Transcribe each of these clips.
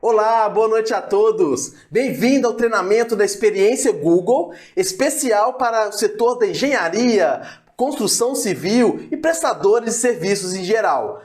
Olá, boa noite a todos! Bem-vindo ao treinamento da experiência Google, especial para o setor da engenharia, construção civil e prestadores de serviços em geral.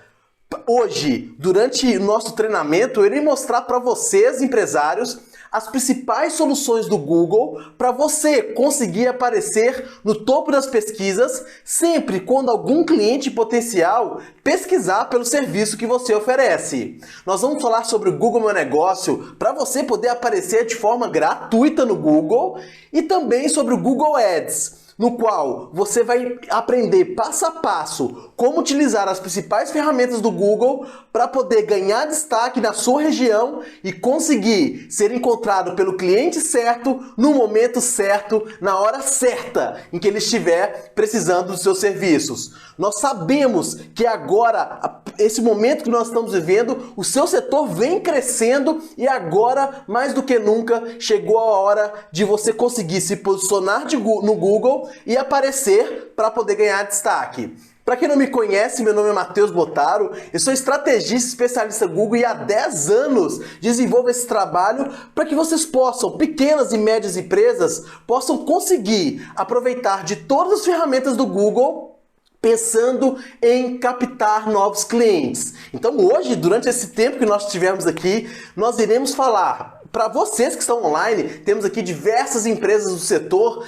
Hoje, durante o nosso treinamento, eu irei mostrar para vocês, empresários, as principais soluções do Google para você conseguir aparecer no topo das pesquisas sempre quando algum cliente potencial pesquisar pelo serviço que você oferece. Nós vamos falar sobre o Google Meu Negócio para você poder aparecer de forma gratuita no Google e também sobre o Google Ads, no qual você vai aprender passo a passo como utilizar as principais ferramentas do Google para poder ganhar destaque na sua região e conseguir ser encontrado pelo cliente certo, no momento certo, na hora certa em que ele estiver precisando dos seus serviços. Nós sabemos que agora, esse momento que nós estamos vivendo, o seu setor vem crescendo e agora, mais do que nunca, chegou a hora de você conseguir se posicionar no Google e aparecer para poder ganhar destaque. Para quem não me conhece, meu nome é Matheus Botaro, eu sou estrategista especialista Google e há 10 anos desenvolvo esse trabalho para que vocês possam, pequenas e médias empresas, possam conseguir aproveitar de todas as ferramentas do Google pensando em captar novos clientes. Então hoje, durante esse tempo que nós estivermos aqui, nós iremos falar para vocês que estão online, temos aqui diversas empresas do setor,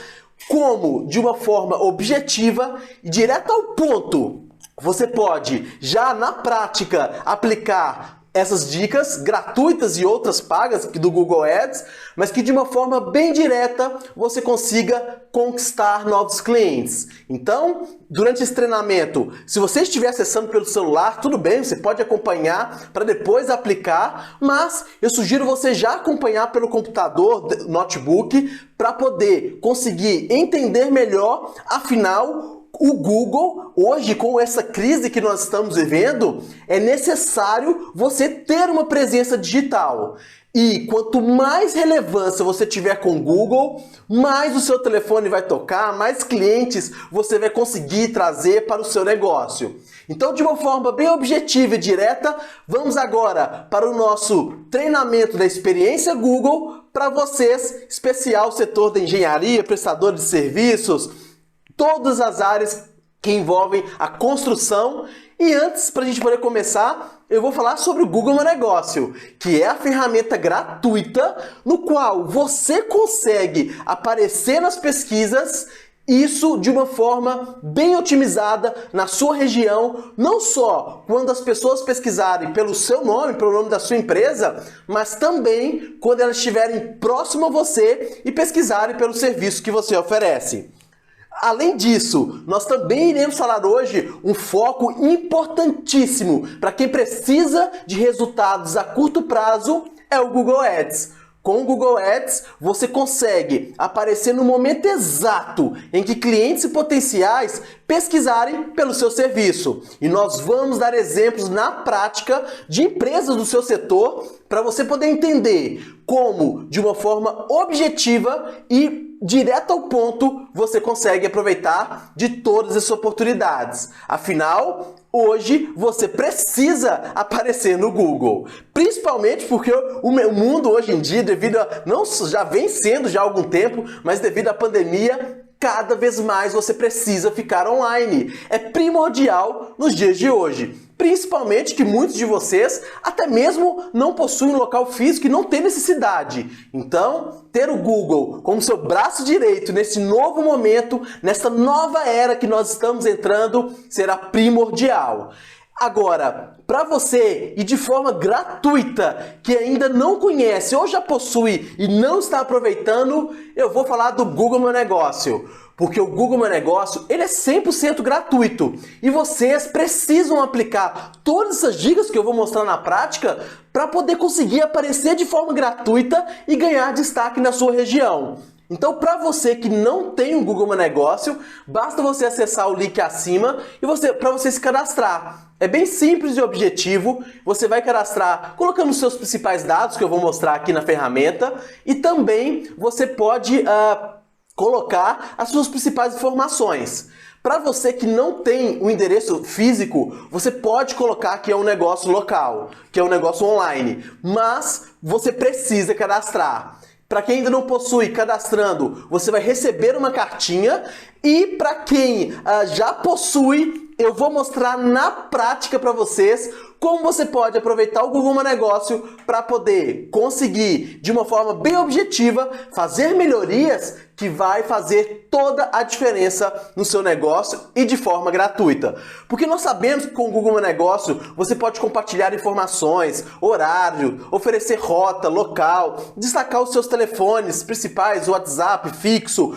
como, de uma forma objetiva e direta ao ponto, você pode, já na prática, aplicar essas dicas gratuitas e outras pagas do Google Ads, mas que de uma forma bem direta você consiga conquistar novos clientes. Então, durante esse treinamento, se você estiver acessando pelo celular, tudo bem, você pode acompanhar para depois aplicar, mas eu sugiro você já acompanhar pelo computador, notebook, para poder conseguir entender melhor, afinal, o Google, hoje com essa crise que nós estamos vivendo, é necessário você ter uma presença digital. E quanto mais relevância você tiver com o Google, mais o seu telefone vai tocar, mais clientes você vai conseguir trazer para o seu negócio. Então, de uma forma bem objetiva e direta, vamos agora para o nosso treinamento da experiência Google para vocês, especial setor da engenharia, prestadores de serviços, todas as áreas que envolvem a construção. E antes, para a gente poder começar, eu vou falar sobre o Google Meu Negócio, que é a ferramenta gratuita no qual você consegue aparecer nas pesquisas, isso de uma forma bem otimizada na sua região, não só quando as pessoas pesquisarem pelo seu nome, pelo nome da sua empresa, mas também quando elas estiverem próximo a você e pesquisarem pelo serviço que você oferece. Além disso, nós também iremos falar hoje um foco importantíssimo para quem precisa de resultados a curto prazo, é o Google Ads. Com o Google Ads, você consegue aparecer no momento exato em que clientes potenciais pesquisarem pelo seu serviço. E nós vamos dar exemplos na prática de empresas do seu setor para você poder entender como, de uma forma objetiva e direto ao ponto, você consegue aproveitar de todas essas oportunidades. Afinal, hoje você precisa aparecer no Google. Principalmente porque o mundo hoje em dia, devido a, não já vem sendo já há algum tempo, mas devido à pandemia, cada vez mais você precisa ficar online. É primordial nos dias de hoje. Principalmente que muitos de vocês até mesmo não possuem um local físico e não tem necessidade. Então, ter o Google como seu braço direito nesse novo momento, nessa nova era que nós estamos entrando, será primordial. Agora, para você e de forma gratuita, que ainda não conhece ou já possui e não está aproveitando, eu vou falar do Google Meu Negócio. Porque o Google Meu Negócio, ele é 100% gratuito. E vocês precisam aplicar todas essas dicas que eu vou mostrar na prática para poder conseguir aparecer de forma gratuita e ganhar destaque na sua região. Então, para você que não tem um Google Meu Negócio, basta você acessar o link acima e para você se cadastrar. É bem simples e objetivo, você vai cadastrar colocando os seus principais dados, que eu vou mostrar aqui na ferramenta, e também você pode colocar as suas principais informações. Para você que não tem um endereço físico, você pode colocar que é um negócio local, que é um negócio online, mas você precisa cadastrar. Para quem ainda não possui, cadastrando, você vai receber uma cartinha, e para quem já possui, eu vou mostrar na prática para vocês como você pode aproveitar o Google My Negócio para poder conseguir, de uma forma bem objetiva, fazer melhorias que vai fazer toda a diferença no seu negócio e de forma gratuita. Porque nós sabemos que com o Google My Negócio você pode compartilhar informações, horário, oferecer rota, local, destacar os seus telefones principais, WhatsApp, fixo,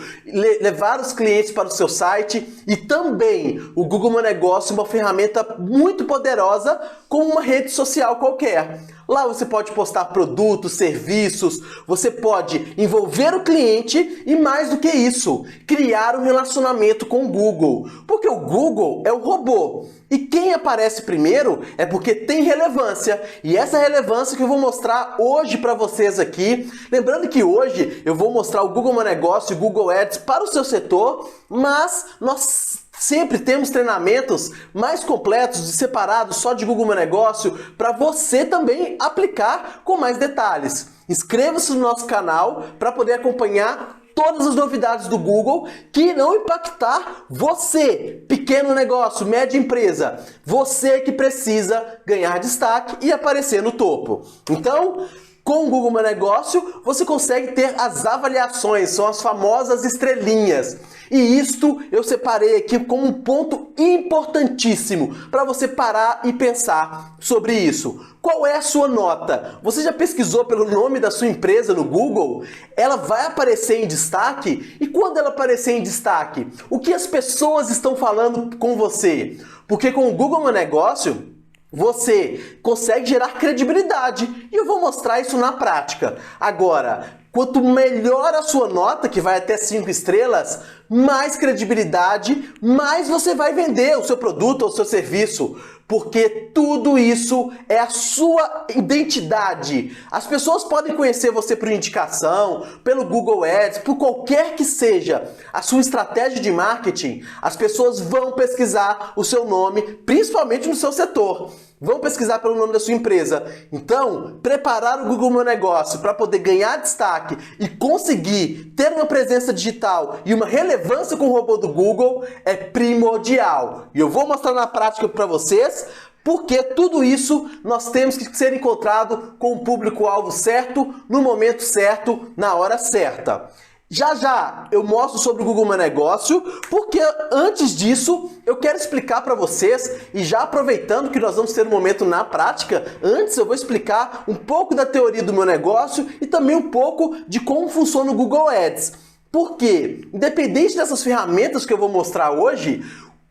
levar os clientes para o seu site, e também o Google My Negócio é uma ferramenta muito poderosa como uma rede social qualquer. Lá você pode postar produtos, serviços, você pode envolver o cliente e, mais do que isso, criar um relacionamento com o Google. Porque o Google é um robô e quem aparece primeiro é porque tem relevância. E essa relevância que eu vou mostrar hoje para vocês aqui. Lembrando que hoje eu vou mostrar o Google My Negócio e o Google Ads para o seu setor, mas nós sempre temos treinamentos mais completos e separados só de Google My Negócio para você também aplicar com mais detalhes. Inscreva-se no nosso canal para poder acompanhar todas as novidades do Google que irão impactar você, pequeno negócio, média empresa, você que precisa ganhar destaque e aparecer no topo. Então, com o Google My Negócio, você consegue ter as avaliações, são as famosas estrelinhas. E isto eu separei aqui como um ponto importantíssimo para você parar e pensar sobre isso. Qual é a sua nota? Você já pesquisou pelo nome da sua empresa no Google? Ela vai aparecer em destaque? E quando ela aparecer em destaque, o que as pessoas estão falando com você? Porque com o Google My Negócio, você consegue gerar credibilidade, e eu vou mostrar isso na prática. Agora, quanto melhor a sua nota, que vai até 5 estrelas, mais credibilidade, mais você vai vender o seu produto ou o seu serviço. Porque tudo isso é a sua identidade. As pessoas podem conhecer você por indicação, pelo Google Ads, por qualquer que seja a sua estratégia de marketing. As pessoas vão pesquisar o seu nome, principalmente no seu setor. Vão pesquisar pelo nome da sua empresa. Então, preparar o Google My Negócio para poder ganhar destaque e conseguir ter uma presença digital e uma relevância com o robô do Google é primordial. E eu vou mostrar na prática para vocês, porque tudo isso nós temos que ser encontrado com o público-alvo certo, no momento certo, na hora certa. Já já eu mostro sobre o Google My Negócio, porque antes disso eu quero explicar para vocês, e já aproveitando que nós vamos ter um momento na prática, antes eu vou explicar um pouco da teoria do meu negócio e também um pouco de como funciona o Google Ads. Porque, independente dessas ferramentas que eu vou mostrar hoje,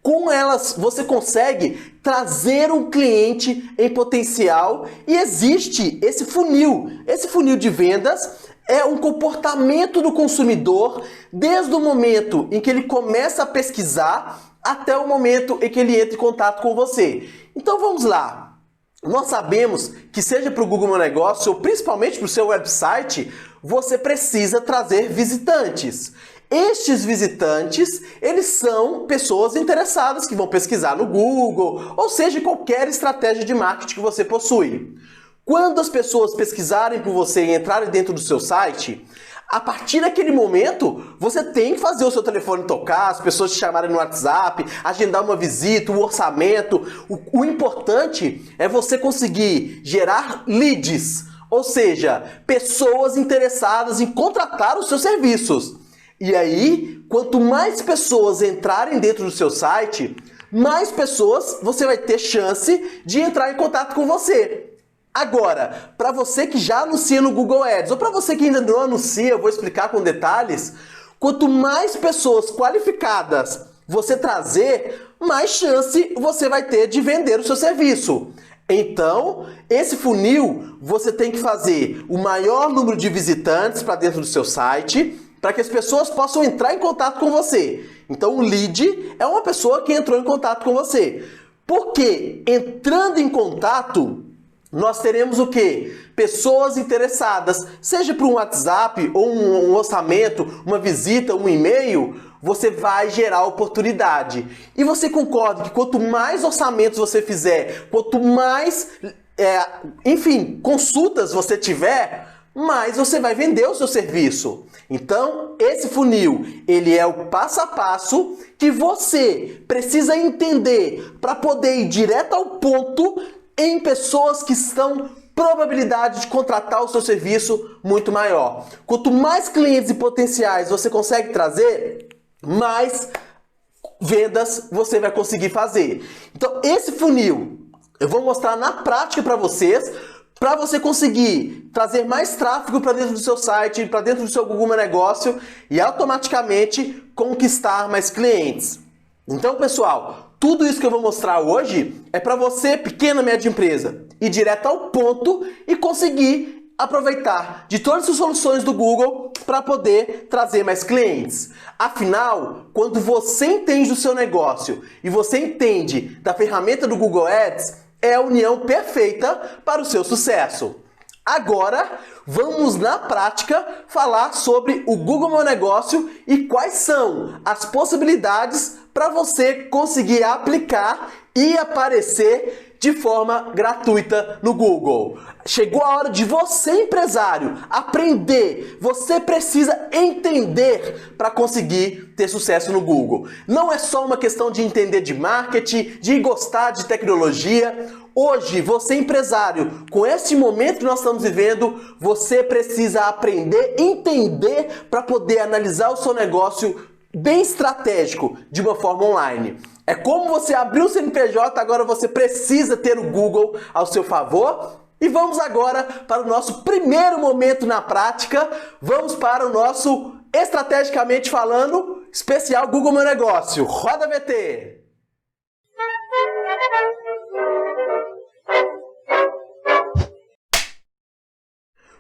com elas você consegue trazer um cliente em potencial, e existe esse funil de vendas. É um comportamento do consumidor desde o momento em que ele começa a pesquisar até o momento em que ele entra em contato com você. Então vamos lá. Nós sabemos que seja para o Google My Negócio ou principalmente para o seu website, você precisa trazer visitantes. Estes visitantes, eles são pessoas interessadas que vão pesquisar no Google, ou seja, qualquer estratégia de marketing que você possui. Quando as pessoas pesquisarem por você e entrarem dentro do seu site, a partir daquele momento, você tem que fazer o seu telefone tocar, as pessoas te chamarem no WhatsApp, agendar uma visita, um orçamento. O importante é você conseguir gerar leads, ou seja, pessoas interessadas em contratar os seus serviços. E aí, quanto mais pessoas entrarem dentro do seu site, mais pessoas você vai ter chance de entrar em contato com você. Agora, para você que já anuncia no Google Ads, ou para você que ainda não anuncia, eu vou explicar com detalhes, quanto mais pessoas qualificadas você trazer, mais chance você vai ter de vender o seu serviço. Então, esse funil, você tem que fazer o maior número de visitantes para dentro do seu site, para que as pessoas possam entrar em contato com você. Então, o lead é uma pessoa que entrou em contato com você. Porque entrando em contato, nós teremos o quê? Pessoas interessadas, seja por um WhatsApp ou um orçamento, uma visita, um e-mail, você vai gerar oportunidade. E você concorda que quanto mais orçamentos você fizer, quanto mais, consultas você tiver, mais você vai vender o seu serviço. Então, esse funil, ele é o passo a passo que você precisa entender para poder ir direto ao ponto em pessoas que estão probabilidade de contratar o seu serviço muito maior. Quanto mais clientes e potenciais você consegue trazer, mais vendas você vai conseguir fazer. Então, esse funil eu vou mostrar na prática para você conseguir trazer mais tráfego para dentro do seu site, para dentro do seu Google Meu Negócio e automaticamente conquistar mais clientes. Então, pessoal, tudo isso que eu vou mostrar hoje é para você, pequena e média empresa, ir direto ao ponto e conseguir aproveitar de todas as soluções do Google para poder trazer mais clientes. Afinal, quando você entende do seu negócio e você entende da ferramenta do Google Ads, é a união perfeita para o seu sucesso. Agora, vamos na prática falar sobre o Google Meu Negócio e quais são as possibilidades para você conseguir aplicar e aparecer de forma gratuita no Google. Chegou a hora de você, empresário, aprender. Você precisa entender para conseguir ter sucesso no Google. Não é só uma questão de entender de marketing, de gostar de tecnologia. Hoje, você, empresário, com este momento que nós estamos vivendo, você precisa aprender, entender para poder analisar o seu negócio bem estratégico de uma forma online. É como você abriu o CNPJ, agora você precisa ter o Google ao seu favor. E vamos agora para o nosso primeiro momento na prática. Vamos para o nosso, estrategicamente falando, especial Google Meu Negócio. Roda VT!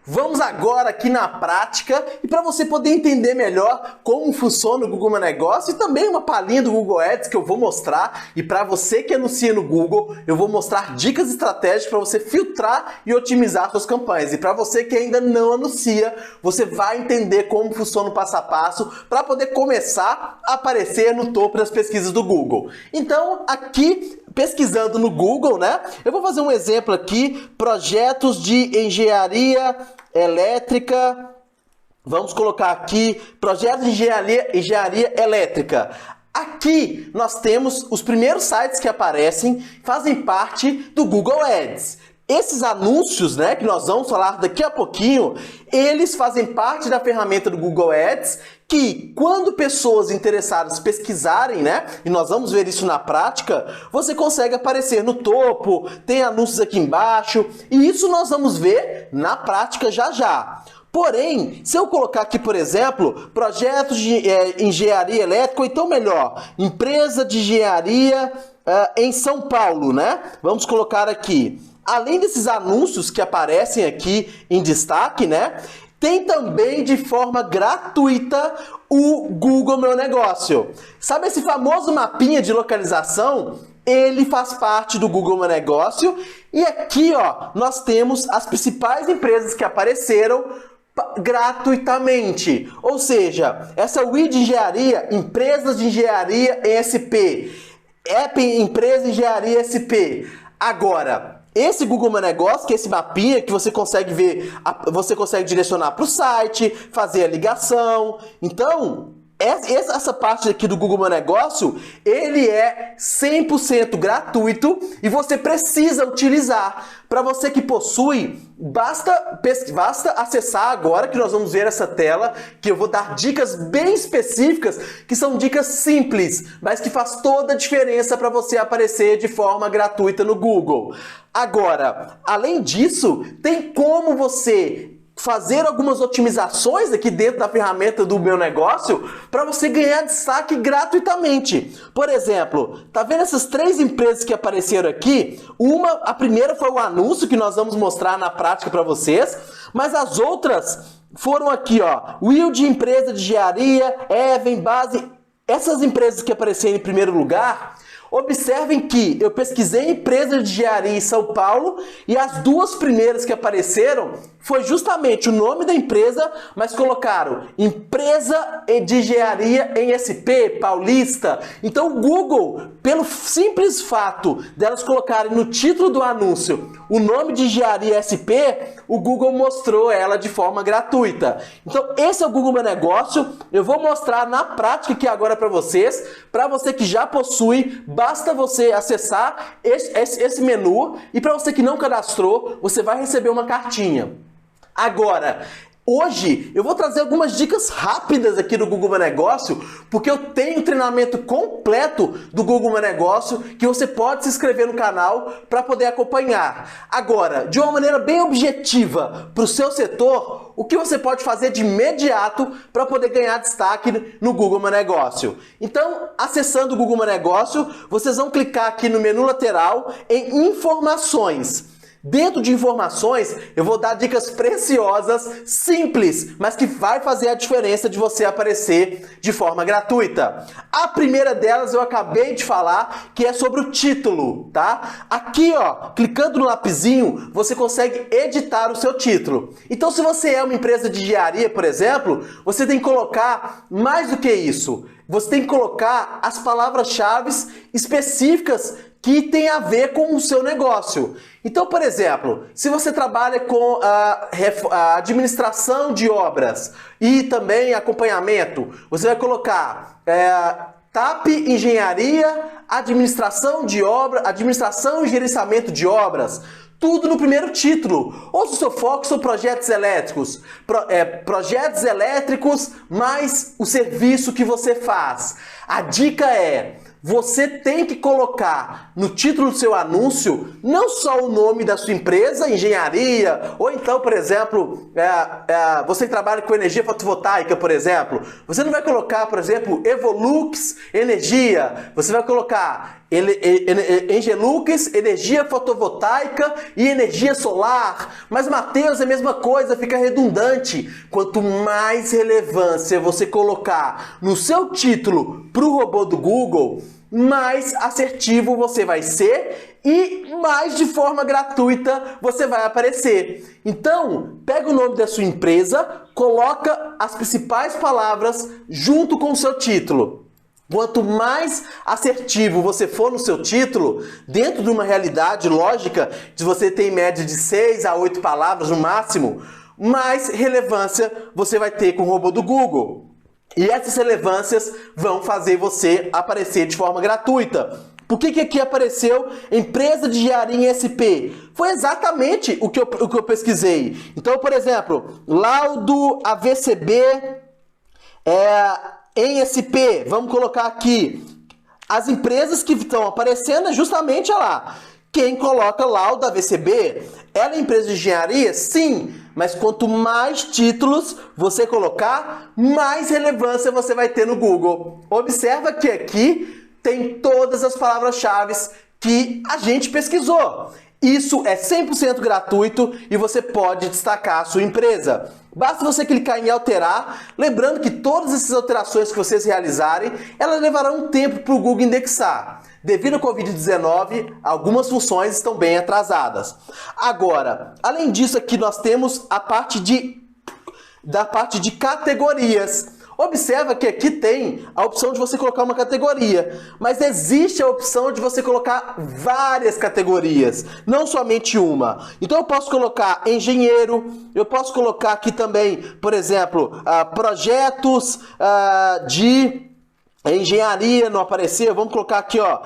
Vamos agora aqui na prática e para você poder entender melhor como funciona o Google Meu Negócio e também uma palhinha do Google Ads que eu vou mostrar, e para você que anuncia no Google, eu vou mostrar dicas estratégicas para você filtrar e otimizar suas campanhas. E para você que ainda não anuncia, você vai entender como funciona o passo a passo para poder começar a aparecer no topo das pesquisas do Google. Então, aqui pesquisando no Google, né? Eu vou fazer um exemplo aqui, projetos de engenharia elétrica. Vamos colocar aqui, projetos de engenharia elétrica. Aqui nós temos os primeiros sites que aparecem, fazem parte do Google Ads. Esses anúncios, né, que nós vamos falar daqui a pouquinho, eles fazem parte da ferramenta do Google Ads, que quando pessoas interessadas pesquisarem, né, e nós vamos ver isso na prática, você consegue aparecer no topo, tem anúncios aqui embaixo, e isso nós vamos ver na prática já já. Porém, se eu colocar aqui, por exemplo, projetos de engenharia elétrica, ou então melhor, empresa de engenharia em São Paulo, né? Vamos colocar aqui. Além desses anúncios que aparecem aqui em destaque, né? Tem também de forma gratuita o Google Meu Negócio. Sabe esse famoso mapinha de localização? Ele faz parte do Google Meu Negócio. E aqui, ó, nós temos as principais empresas que apareceram gratuitamente. Ou seja, essa UI de engenharia, empresas de engenharia ESP, App Empresa Engenharia ESP. Agora, esse Google Meu Negócio, que é esse mapinha que você consegue ver, você consegue direcionar para o site, fazer a ligação. Então, essa parte aqui do Google Meu Negócio, ele é 100% gratuito e você precisa utilizar. Para você que possui, basta acessar agora, que nós vamos ver essa tela, que eu vou dar dicas bem específicas, que são dicas simples, mas que faz toda a diferença para você aparecer de forma gratuita no Google. Agora, além disso, tem como você fazer algumas otimizações aqui dentro da ferramenta do Meu Negócio para você ganhar destaque gratuitamente. Por exemplo, tá vendo essas 3 empresas que apareceram aqui? A primeira foi o anúncio que nós vamos mostrar na prática para vocês, mas as outras foram aqui, ó, Will de empresa de engenharia, Even, Base, essas empresas que apareceram em primeiro lugar. Observem que eu pesquisei empresa de engenharia em São Paulo e as duas primeiras que apareceram foi justamente o nome da empresa, mas colocaram empresa de engenharia em SP, Paulista. Então o Google, pelo simples fato delas colocarem no título do anúncio o nome de engenharia SP, o Google mostrou ela de forma gratuita. Então esse é o Google Meu Negócio. Eu vou mostrar na prática aqui agora para vocês. Para você que já possui, basta você acessar esse menu, e para você que não cadastrou, você vai receber uma cartinha. Agora, hoje eu vou trazer algumas dicas rápidas aqui do Google Meu Negócio, porque eu tenho um treinamento completo do Google Meu Negócio que você pode se inscrever no canal para poder acompanhar. Agora, de uma maneira bem objetiva para o seu setor, o que você pode fazer de imediato para poder ganhar destaque no Google Meu Negócio. Então, acessando o Google Meu Negócio, vocês vão clicar aqui no menu lateral em Informações. Dentro de informações, eu vou dar dicas preciosas, simples, mas que vai fazer a diferença de você aparecer de forma gratuita. A primeira delas eu acabei de falar, que é sobre o título, tá? Aqui, ó, clicando no lapisinho, você consegue editar o seu título. Então, se você é uma empresa de engenharia, por exemplo, você tem que colocar mais do que isso. Você tem que colocar as palavras-chave específicas que tem a ver com o seu negócio. Então, por exemplo, se você trabalha com a administração de obras e também acompanhamento, você vai colocar TAP Engenharia, administração de obra, administração e gerenciamento de obras. Tudo no primeiro título. Ou se o seu foco são projetos elétricos. Projetos elétricos mais o serviço que você faz. A dica é: você tem que colocar no título do seu anúncio não só o nome da sua empresa, engenharia, ou então, por exemplo, você que trabalha com energia fotovoltaica, por exemplo. Você não vai colocar, por exemplo, Evolux Energia. Você vai colocar Engelux, energia fotovoltaica e energia solar. Mas, Matheus, é a mesma coisa, fica redundante. Quanto mais relevância você colocar no seu título para o robô do Google, mais assertivo você vai ser e mais de forma gratuita você vai aparecer. Então, pega o nome da sua empresa, coloca as principais palavras junto com o seu título. Quanto mais assertivo você for no seu título, dentro de uma realidade lógica, de você ter em média de 6 a 8 palavras no máximo, mais relevância você vai ter com o robô do Google. E essas relevâncias vão fazer você aparecer de forma gratuita. Por que aqui apareceu empresa de engenharia em SP? Foi exatamente o que eu pesquisei. Então, por exemplo, laudo AVCB em SP. Vamos colocar aqui. As empresas que estão aparecendo é justamente lá. Quem coloca laudo AVCB, ela é empresa de engenharia? Sim. Mas quanto mais títulos você colocar, mais relevância você vai ter no Google. Observa que aqui tem todas as palavras-chave que a gente pesquisou. Isso é 100% gratuito e você pode destacar a sua empresa. Basta você clicar em alterar, lembrando que todas essas alterações que vocês realizarem, elas levarão um tempo para o Google indexar. Devido ao Covid-19, algumas funções estão bem atrasadas. Agora, além disso aqui nós temos a parte de categorias. Observa que aqui tem a opção de você colocar uma categoria, mas existe a opção de você colocar várias categorias, não somente uma. Então eu posso colocar engenheiro, eu posso colocar aqui também, por exemplo, projetos de engenharia, não apareceu. Vamos colocar aqui, ó,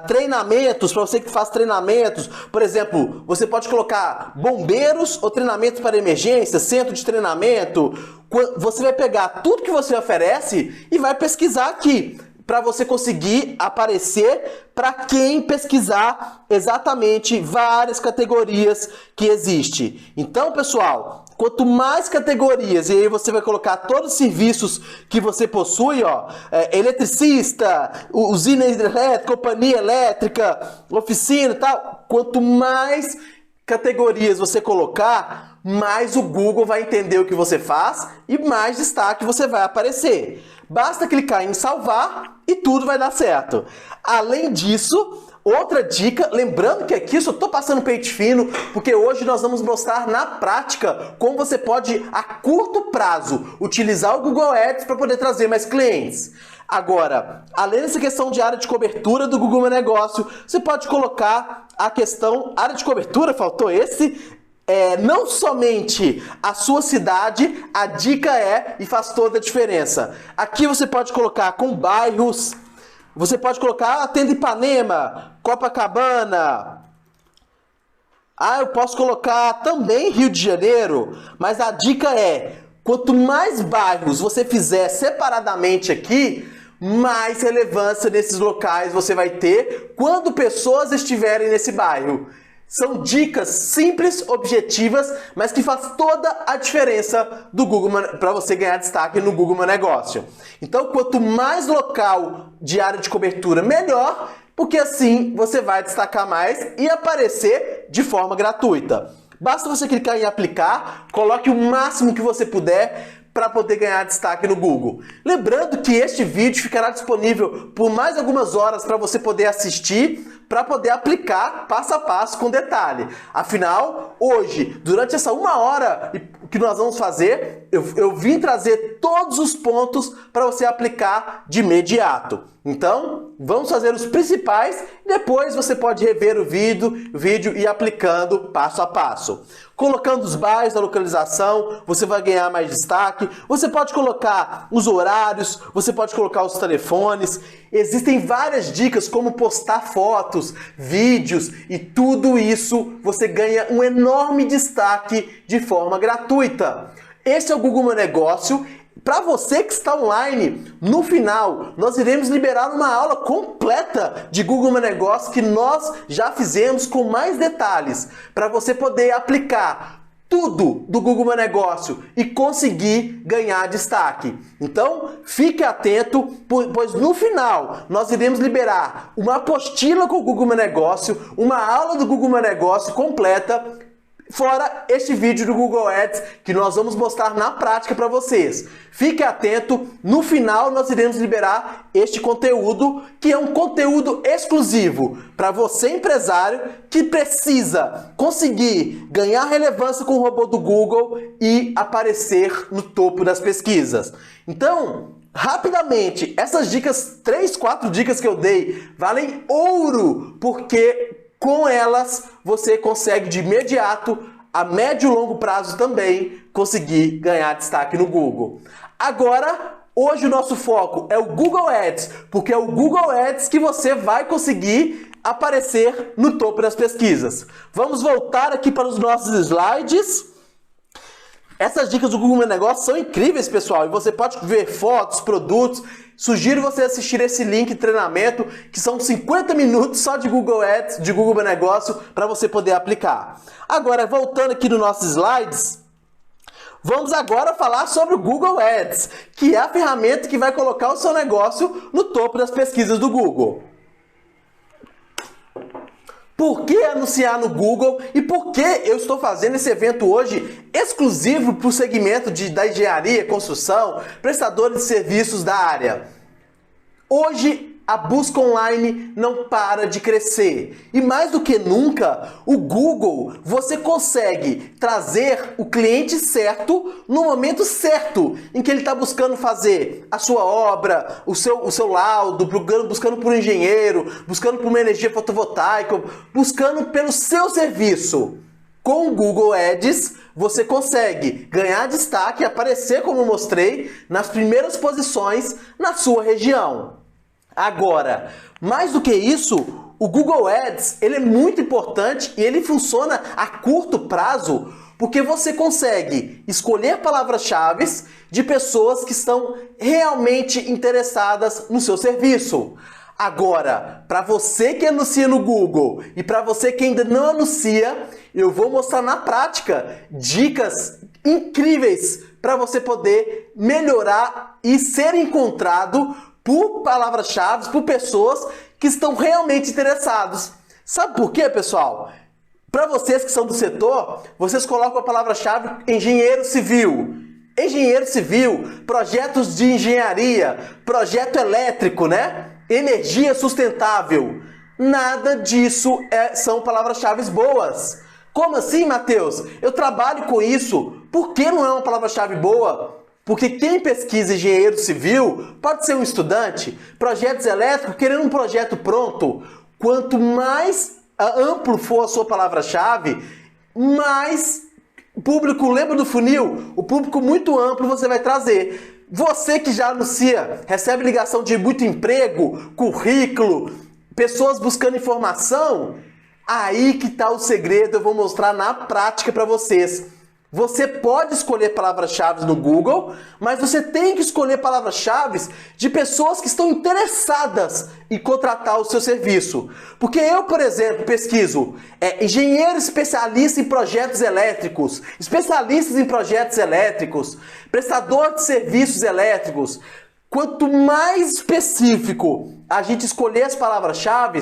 treinamentos, para você que faz treinamentos. Por exemplo, você pode colocar bombeiros ou treinamentos para emergência, centro de treinamento. Você vai pegar tudo que você oferece e vai pesquisar aqui, para você conseguir aparecer para quem pesquisar exatamente várias categorias que existem. Então, pessoal, quanto mais categorias, e aí você vai colocar todos os serviços que você possui, ó, eletricista, usina elétrica, companhia elétrica, oficina e tal, quanto mais categorias você colocar, mais o Google vai entender o que você faz e mais destaque você vai aparecer. Basta clicar em salvar e tudo vai dar certo. Além disso, outra dica, lembrando que aqui eu só estou passando pente fino, porque hoje nós vamos mostrar na prática como você pode, a curto prazo, utilizar o Google Ads para poder trazer mais clientes. Agora, além dessa questão de área de cobertura do Google Meu Negócio, você pode colocar a questão, área de cobertura, faltou esse, não somente a sua cidade, a dica e faz toda a diferença. Aqui você pode colocar com bairros, você pode colocar Atenda Ipanema, Copacabana. Eu posso colocar também Rio de Janeiro, mas a dica quanto mais bairros você fizer separadamente aqui, mais relevância nesses locais você vai ter quando pessoas estiverem nesse bairro. São dicas simples, objetivas, mas que faz toda a diferença do Google para você ganhar destaque no Google Meu Negócio. Então, quanto mais local de área de cobertura, melhor, porque assim você vai destacar mais e aparecer de forma gratuita. Basta você clicar em aplicar, coloque o máximo que você puder para poder ganhar destaque no Google. Lembrando que este vídeo ficará disponível por mais algumas horas para você poder assistir, para poder aplicar passo a passo com detalhe. Afinal, hoje, durante essa 1 hora que nós vamos fazer, eu vim trazer todos os pontos para você aplicar de imediato. Então, vamos fazer os principais, depois você pode rever o vídeo e ir aplicando passo a passo. Colocando os bairros, a localização, você vai ganhar mais destaque. Você pode colocar os horários, você pode colocar os telefones. Existem várias dicas como postar fotos, vídeos e tudo isso você ganha um enorme destaque de forma gratuita. Esse é o Google Meu Negócio. Para você que está online, no final, nós iremos liberar uma aula completa de Google Meu Negócio que nós já fizemos com mais detalhes, para você poder aplicar tudo do Google Meu Negócio e conseguir ganhar destaque. Então, fique atento, pois no final nós iremos liberar uma apostila com o Google Meu Negócio, uma aula do Google Meu Negócio completa, fora este vídeo do Google Ads que nós vamos mostrar na prática para vocês. Fique atento, no final nós iremos liberar este conteúdo, que é um conteúdo exclusivo para você empresário que precisa conseguir ganhar relevância com o robô do Google e aparecer no topo das pesquisas. Então, rapidamente, essas dicas, 3, 4 dicas que eu dei, valem ouro, porque com elas, você consegue de imediato, a médio e longo prazo também, conseguir ganhar destaque no Google. Agora, hoje o nosso foco é o Google Ads, porque é o Google Ads que você vai conseguir aparecer no topo das pesquisas. Vamos voltar aqui para os nossos slides. Essas dicas do Google Meu Negócio são incríveis, pessoal, e você pode ver fotos, produtos. Sugiro você assistir esse link de treinamento, que são 50 minutos só de Google Ads, de Google Meu Negócio, para você poder aplicar. Agora, voltando aqui nos nossos slides, vamos agora falar sobre o Google Ads, que é a ferramenta que vai colocar o seu negócio no topo das pesquisas do Google. Por que anunciar no Google e por que eu estou fazendo esse evento hoje exclusivo para o segmento da engenharia, construção, prestadores de serviços da área? Hoje a busca online não para de crescer e mais do que nunca, o Google, você consegue trazer o cliente certo no momento certo em que ele está buscando fazer a sua obra, o seu laudo, buscando por um engenheiro, buscando por uma energia fotovoltaica, buscando pelo seu serviço. Com o Google Ads, você consegue ganhar destaque e aparecer, como eu mostrei, nas primeiras posições na sua região. Agora, mais do que isso, o Google Ads ele é muito importante e ele funciona a curto prazo porque você consegue escolher palavras-chave de pessoas que estão realmente interessadas no seu serviço. Agora, para você que anuncia no Google e para você que ainda não anuncia, eu vou mostrar na prática dicas incríveis para você poder melhorar e ser encontrado por palavras-chave, por pessoas que estão realmente interessados. Sabe por quê, pessoal? Para vocês que são do setor, vocês colocam a palavra-chave engenheiro civil. Engenheiro civil, projetos de engenharia, projeto elétrico, né? Energia sustentável. Nada disso são palavras-chave boas. Como assim, Matheus? Eu trabalho com isso. Por que não é uma palavra-chave boa? Porque quem pesquisa engenheiro civil pode ser um estudante, projetos elétricos, querendo um projeto pronto. Quanto mais amplo for a sua palavra-chave, mais público, lembra do funil? O público muito amplo você vai trazer. Você que já anuncia, recebe ligação de muito emprego, currículo, pessoas buscando informação, aí que está o segredo, eu vou mostrar na prática para vocês. Você pode escolher palavras-chave no Google, mas você tem que escolher palavras-chave de pessoas que estão interessadas em contratar o seu serviço. Porque eu, por exemplo, pesquiso engenheiro especialista em projetos elétricos, especialistas em projetos elétricos, prestador de serviços elétricos. Quanto mais específico a gente escolher as palavras-chave,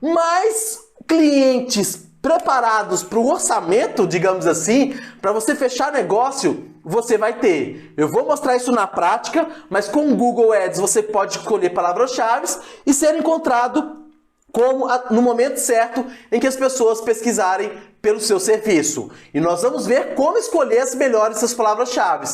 mais clientes preparados para o orçamento, digamos assim, para você fechar negócio, você vai ter. Eu vou mostrar isso na prática, mas com o Google Ads você pode escolher palavras-chave e ser encontrado no momento certo em que as pessoas pesquisarem pelo seu serviço. E nós vamos ver como escolher as melhores essas palavras-chave.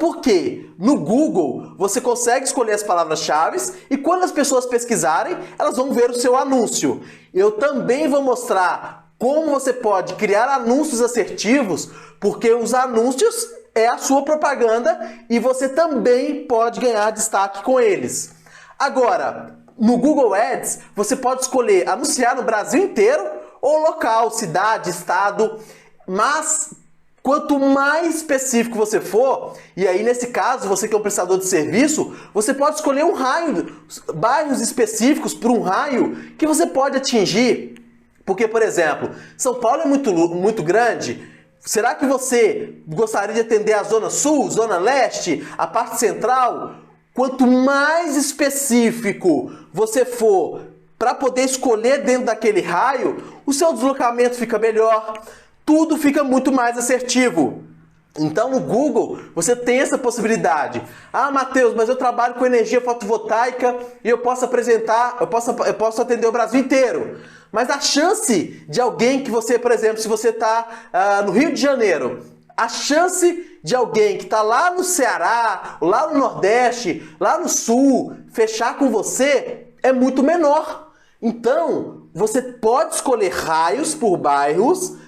Por quê? No Google você consegue escolher as palavras-chave e quando as pessoas pesquisarem, elas vão ver o seu anúncio. Eu também vou mostrar como você pode criar anúncios assertivos, porque os anúncios é a sua propaganda e você também pode ganhar destaque com eles. Agora, no Google Ads, você pode escolher anunciar no Brasil inteiro ou local, cidade, estado, mas quanto mais específico você for, e aí nesse caso, você que é um prestador de serviço, você pode escolher um raio, bairros específicos por um raio que você pode atingir. Porque, por exemplo, São Paulo é muito grande. Será que você gostaria de atender a Zona Sul, Zona Leste, a parte central? Quanto mais específico você for para poder escolher dentro daquele raio, o seu deslocamento fica melhor. Tudo fica muito mais assertivo. Então no Google você tem essa possibilidade. Ah, Matheus, mas eu trabalho com energia fotovoltaica e eu posso posso atender o Brasil inteiro. Mas a chance de alguém que você, por exemplo, se você está no Rio de Janeiro, a chance de alguém que está lá no Ceará, lá no Nordeste, lá no Sul, fechar com você é muito menor. Então você pode escolher raios por bairros,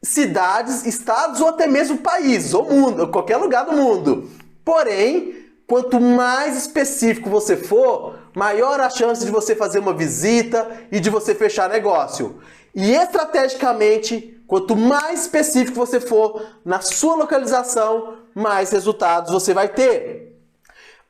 cidades, estados ou até mesmo países, ou mundo, qualquer lugar do mundo. Porém, quanto mais específico você for, maior a chance de você fazer uma visita e de você fechar negócio. E estrategicamente, quanto mais específico você for na sua localização, mais resultados você vai ter.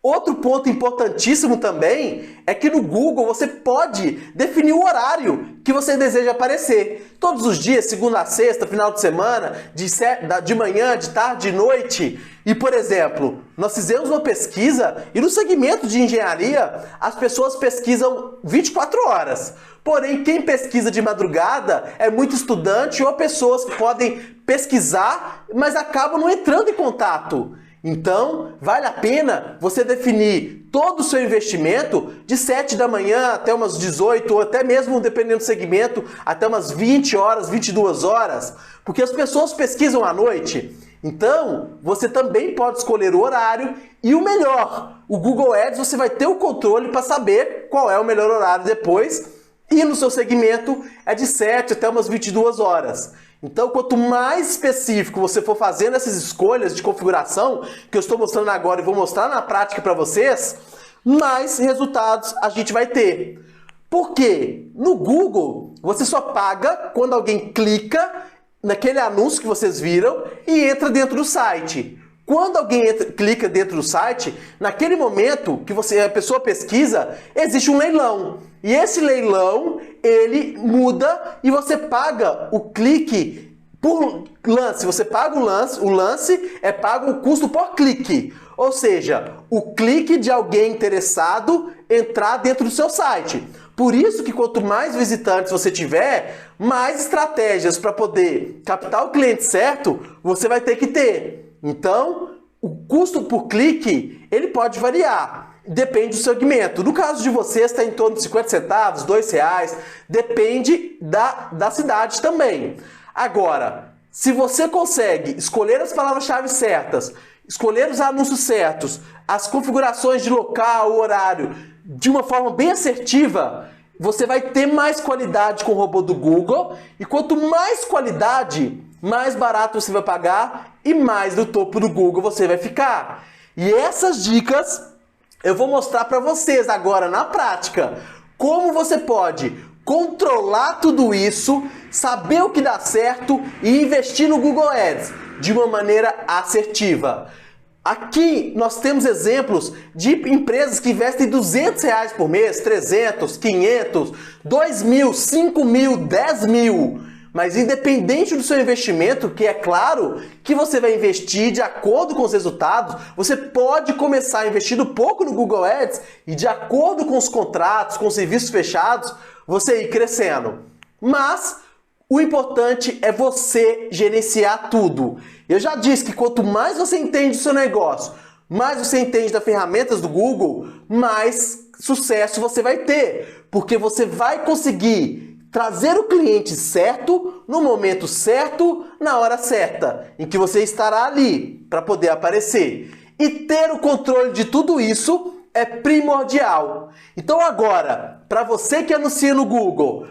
Outro ponto importantíssimo também é que no Google você pode definir o horário que você deseja aparecer. Todos os dias, segunda a sexta, final de semana, de manhã, de tarde, de noite. E, por exemplo, nós fizemos uma pesquisa e no segmento de engenharia as pessoas pesquisam 24 horas. Porém, quem pesquisa de madrugada é muito estudante ou pessoas que podem pesquisar, mas acabam não entrando em contato. Então, vale a pena você definir todo o seu investimento de 7 da manhã até umas 18, ou até mesmo, dependendo do segmento, até umas 20 horas, 22 horas, porque as pessoas pesquisam à noite. Então, você também pode escolher o horário e o melhor. O Google Ads você vai ter o controle para saber qual é o melhor horário depois, e no seu segmento é de 7 até umas 22 horas. Então, quanto mais específico você for fazendo essas escolhas de configuração, que eu estou mostrando agora e vou mostrar na prática para vocês, mais resultados a gente vai ter. Por quê? No Google, você só paga quando alguém clica naquele anúncio que vocês viram e entra dentro do site. Quando alguém clica dentro do site, naquele momento que a pessoa pesquisa, existe um leilão. E esse leilão, ele muda e você paga o clique por lance. Você paga o lance é pago o custo por clique. Ou seja, o clique de alguém interessado entrar dentro do seu site. Por isso que quanto mais visitantes você tiver, mais estratégias para poder captar o cliente certo, você vai ter que ter. Então, o custo por clique, ele pode variar. Depende do segmento. No caso de vocês, está em torno de 50 centavos, R$2, depende da cidade também. Agora, se você consegue escolher as palavras-chave certas, escolher os anúncios certos, as configurações de local, horário, de uma forma bem assertiva, você vai ter mais qualidade com o robô do Google, e quanto mais qualidade, mais barato você vai pagar e mais no topo do Google você vai ficar. E essas dicas eu vou mostrar para vocês agora na prática, como você pode controlar tudo isso, saber o que dá certo e investir no Google Ads de uma maneira assertiva. Aqui nós temos exemplos de empresas que investem R$200 por mês, 300, 500, 2.000, 5.000, 10.000. Mas independente do seu investimento, que é claro que você vai investir de acordo com os resultados, você pode começar investindo pouco no Google Ads e de acordo com os contratos, com os serviços fechados, você ir crescendo. Mas o importante é você gerenciar tudo. Eu já disse que quanto mais você entende do seu negócio, mais você entende das ferramentas do Google, mais sucesso você vai ter. Porque você vai conseguir trazer o cliente certo, no momento certo, na hora certa, em que você estará ali para poder aparecer. E ter o controle de tudo isso é primordial. Então agora, para você que anuncia no Google,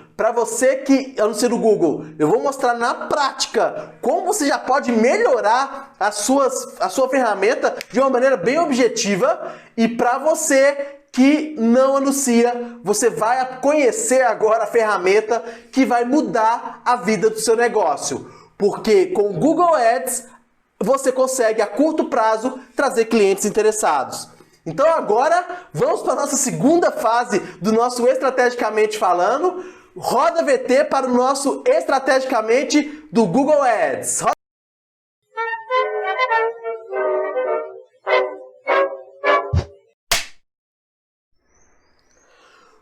eu vou mostrar na prática como você já pode melhorar a sua ferramenta de uma maneira bem objetiva. E para você que não anuncia, você vai conhecer agora a ferramenta que vai mudar a vida do seu negócio. Porque com o Google Ads, você consegue a curto prazo trazer clientes interessados. Então agora, vamos para a nossa segunda fase do nosso Estrategicamente Falando. Roda VT para o nosso Estrategicamente do Google Ads.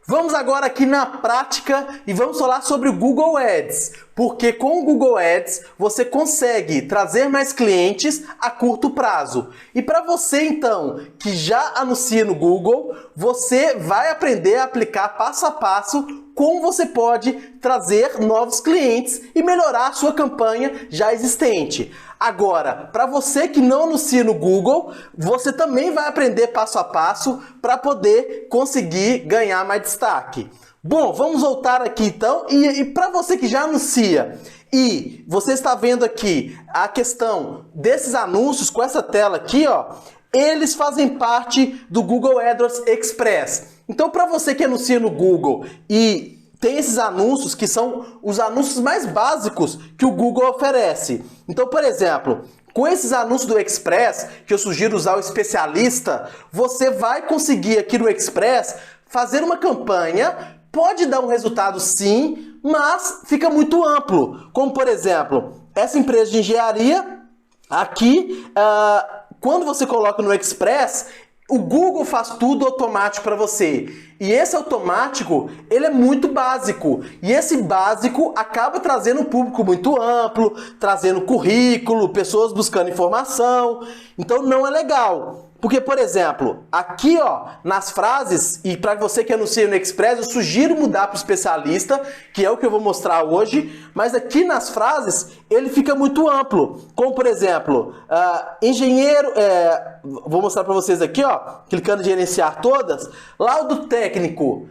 Vamos agora aqui na prática e vamos falar sobre o Google Ads, porque com o Google Ads você consegue trazer mais clientes a curto prazo. E para você então que já anuncia no Google, você vai aprender a aplicar passo a passo como você pode trazer novos clientes e melhorar a sua campanha já existente. Agora, para você que não anuncia no Google, você também vai aprender passo a passo para poder conseguir ganhar mais destaque. Bom, vamos voltar aqui então. E para você que já anuncia e você está vendo aqui a questão desses anúncios com essa tela aqui, ó, eles fazem parte do Google AdWords Express. Então, para você que anuncia no Google e tem esses anúncios que são os anúncios mais básicos que o Google oferece. Então, por exemplo, com esses anúncios do Express, que eu sugiro usar o especialista, você vai conseguir aqui no Express fazer uma campanha, pode dar um resultado sim, mas fica muito amplo. Como, por exemplo, essa empresa de engenharia, aqui, quando você coloca no Express, o Google faz tudo automático para você. E esse automático, ele é muito básico. E esse básico acaba trazendo um público muito amplo, trazendo currículo, pessoas buscando informação. Então não é legal. Porque, por exemplo, aqui ó, nas frases, e para você que anuncia no Express, eu sugiro mudar para o especialista, que é o que eu vou mostrar hoje, mas aqui nas frases ele fica muito amplo. Como, por exemplo, engenheiro, vou mostrar para vocês aqui, ó, clicando em gerenciar todas, laudo técnico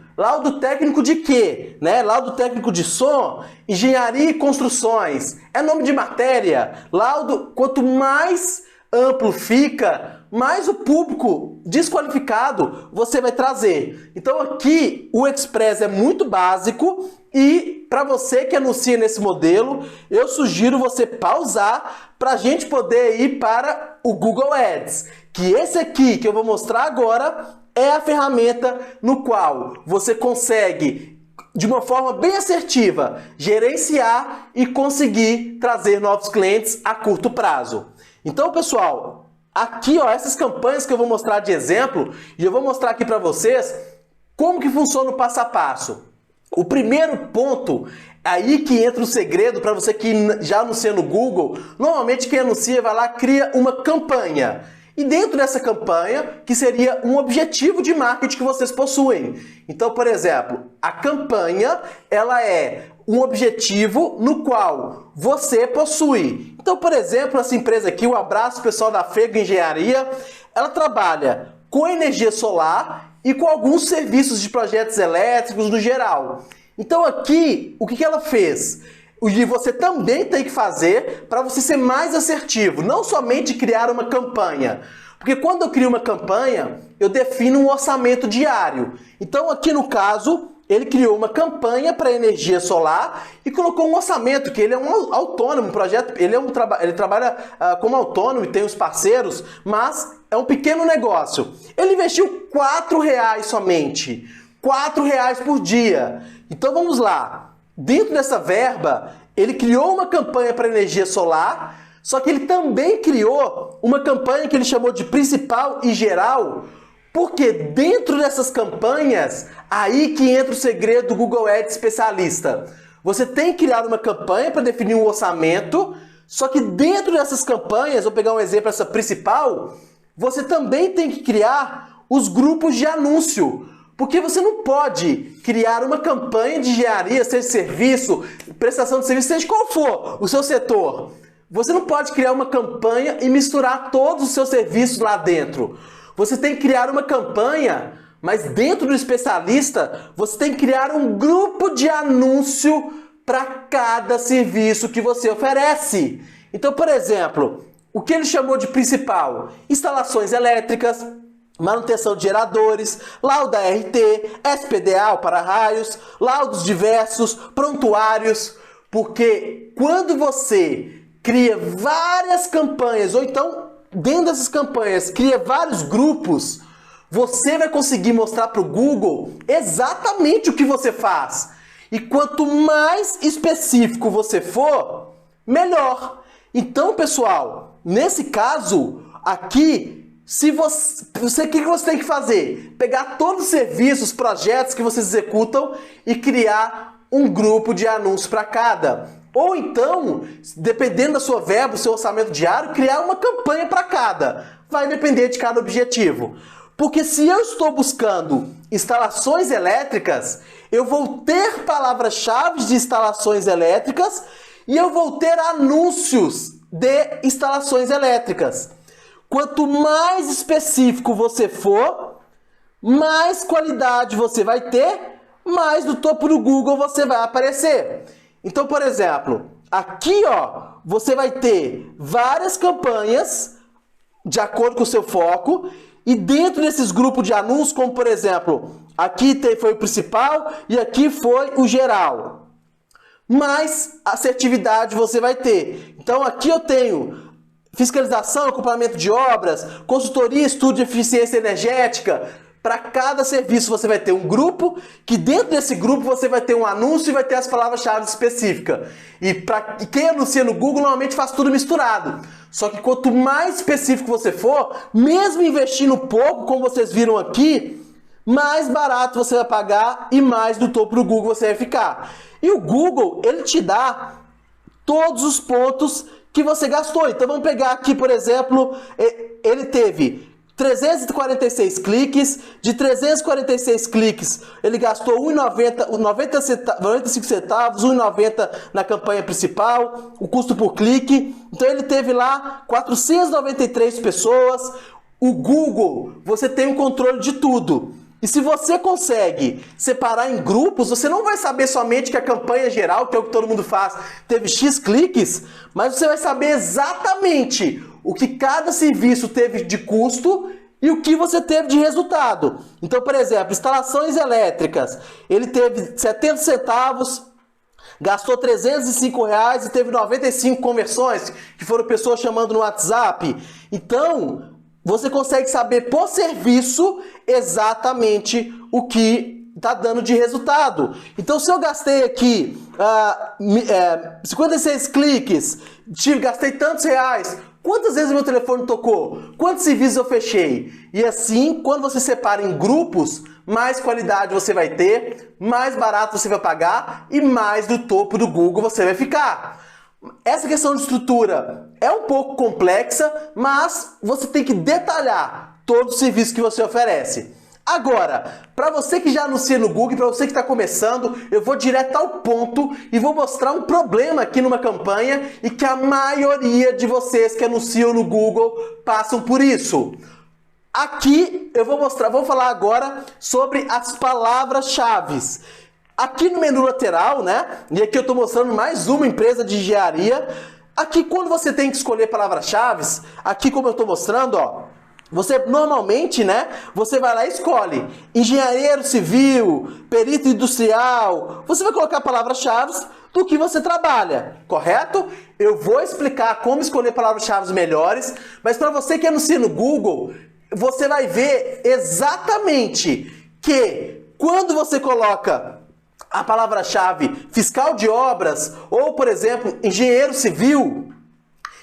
de quê? Né? Laudo técnico de som, engenharia e construções, é nome de matéria, laudo, quanto mais amplo fica, mais o público desqualificado você vai trazer. Então aqui o Express é muito básico e para você que anuncia nesse modelo, eu sugiro você pausar para a gente poder ir para o Google Ads, que esse aqui que eu vou mostrar agora é a ferramenta no qual você consegue, de uma forma bem assertiva, gerenciar e conseguir trazer novos clientes a curto prazo. Então, pessoal, aqui ó, essas campanhas que eu vou mostrar de exemplo, e eu vou mostrar aqui para vocês como que funciona o passo a passo. O primeiro ponto, aí que entra o segredo para você que já anuncia no Google. Normalmente quem anuncia vai lá, cria uma campanha. E dentro dessa campanha, que seria um objetivo de marketing que vocês possuem. Então, por exemplo, a campanha, ela é um objetivo no qual você possui. Então, por exemplo, essa empresa aqui, um abraço pessoal da Fego Engenharia, ela trabalha com energia solar e com alguns serviços de projetos elétricos no geral. Então aqui, o que ela fez? E você também tem que fazer para você ser mais assertivo, não somente criar uma campanha. Porque quando eu crio uma campanha, eu defino um orçamento diário. Então aqui no caso, ele criou uma campanha para energia solar e colocou um orçamento, que ele é um autônomo, projeto, ele trabalha como autônomo e tem os parceiros, mas é um pequeno negócio. Ele investiu R$4 somente, R$4 por dia. Então vamos lá, dentro dessa verba, ele criou uma campanha para energia solar, só que ele também criou uma campanha que ele chamou de principal e geral, porque dentro dessas campanhas, aí que entra o segredo do Google Ads especialista. Você tem que criar uma campanha para definir um orçamento, só que dentro dessas campanhas, vou pegar um exemplo, essa principal, você também tem que criar os grupos de anúncio. Porque você não pode criar uma campanha de engenharia, seja serviço, prestação de serviço, seja qual for o seu setor. Você não pode criar uma campanha e misturar todos os seus serviços lá dentro. Você tem que criar uma campanha, mas dentro do especialista, você tem que criar um grupo de anúncio para cada serviço que você oferece. Então, por exemplo, o que ele chamou de principal? Instalações elétricas, manutenção de geradores, laudo ART, SPDA, o para-raios, laudos diversos, prontuários, porque quando você cria várias campanhas, ou então dentro dessas campanhas cria vários grupos, você vai conseguir mostrar para o Google exatamente o que você faz. E quanto mais específico você for, melhor. Então, pessoal, nesse caso aqui, o que você tem que fazer? Pegar todos os serviços, projetos que vocês executam e criar um grupo de anúncios para cada. Ou então, dependendo da sua verba, do seu orçamento diário, criar uma campanha para cada. Vai depender de cada objetivo. Porque se eu estou buscando instalações elétricas, eu vou ter palavras-chave de instalações elétricas e eu vou ter anúncios de instalações elétricas. Quanto mais específico você for, mais qualidade você vai ter, mais no topo do Google você vai aparecer. Então, por exemplo, aqui ó, você vai ter várias campanhas de acordo com o seu foco e dentro desses grupos de anúncios, como por exemplo, aqui foi o principal e aqui foi o geral. Mais assertividade você vai ter. Então aqui eu tenho fiscalização, acompanhamento de obras, consultoria, estudo de eficiência energética. Para cada serviço você vai ter um grupo, que dentro desse grupo você vai ter um anúncio e vai ter as palavras-chave específicas. E para quem anuncia no Google normalmente faz tudo misturado. Só que quanto mais específico você for, mesmo investindo pouco, como vocês viram aqui, mais barato você vai pagar e mais no topo do Google você vai ficar. E o Google, ele te dá todos os pontos que você gastou. Então vamos pegar aqui, por exemplo, ele teve 346 cliques, de 346 cliques ele gastou R$1,95 centavos, R$1,90 na campanha principal, o custo por clique. Então ele teve lá 493 pessoas. O Google, você tem o controle de tudo. E se você consegue separar em grupos, você não vai saber somente que a campanha geral, que é o que todo mundo faz, teve X cliques, mas você vai saber exatamente o que cada serviço teve de custo e o que você teve de resultado. Então, por exemplo, instalações elétricas, ele teve 70 centavos, gastou R$305 e teve 95 conversões, que foram pessoas chamando no WhatsApp. Então, você consegue saber por serviço exatamente o que está dando de resultado. Então, se eu gastei aqui 56 cliques, gastei tantos reais, quantas vezes meu telefone tocou? Quantos serviços eu fechei? E assim, quando você separa em grupos, mais qualidade você vai ter, mais barato você vai pagar e mais do topo do Google você vai ficar. Essa questão de estrutura é um pouco complexa, mas você tem que detalhar todo o serviço que você oferece. Agora, para você que já anuncia no Google, para você que está começando, eu vou direto ao ponto e vou mostrar um problema aqui numa campanha e que a maioria de vocês que anunciam no Google passam por isso. Aqui eu vou falar agora sobre as palavras-chave. Aqui no menu lateral, né? E aqui eu estou mostrando mais uma empresa de engenharia. Aqui quando você tem que escolher palavras-chave, aqui como eu estou mostrando, ó, você normalmente, né, você vai lá e escolhe engenheiro civil, perito industrial, você vai colocar palavras-chave do que você trabalha, correto? Eu vou explicar como escolher palavras-chave melhores, mas para você que anuncia no Google, você vai ver exatamente que quando você coloca a palavra-chave fiscal de obras ou, por exemplo, engenheiro civil,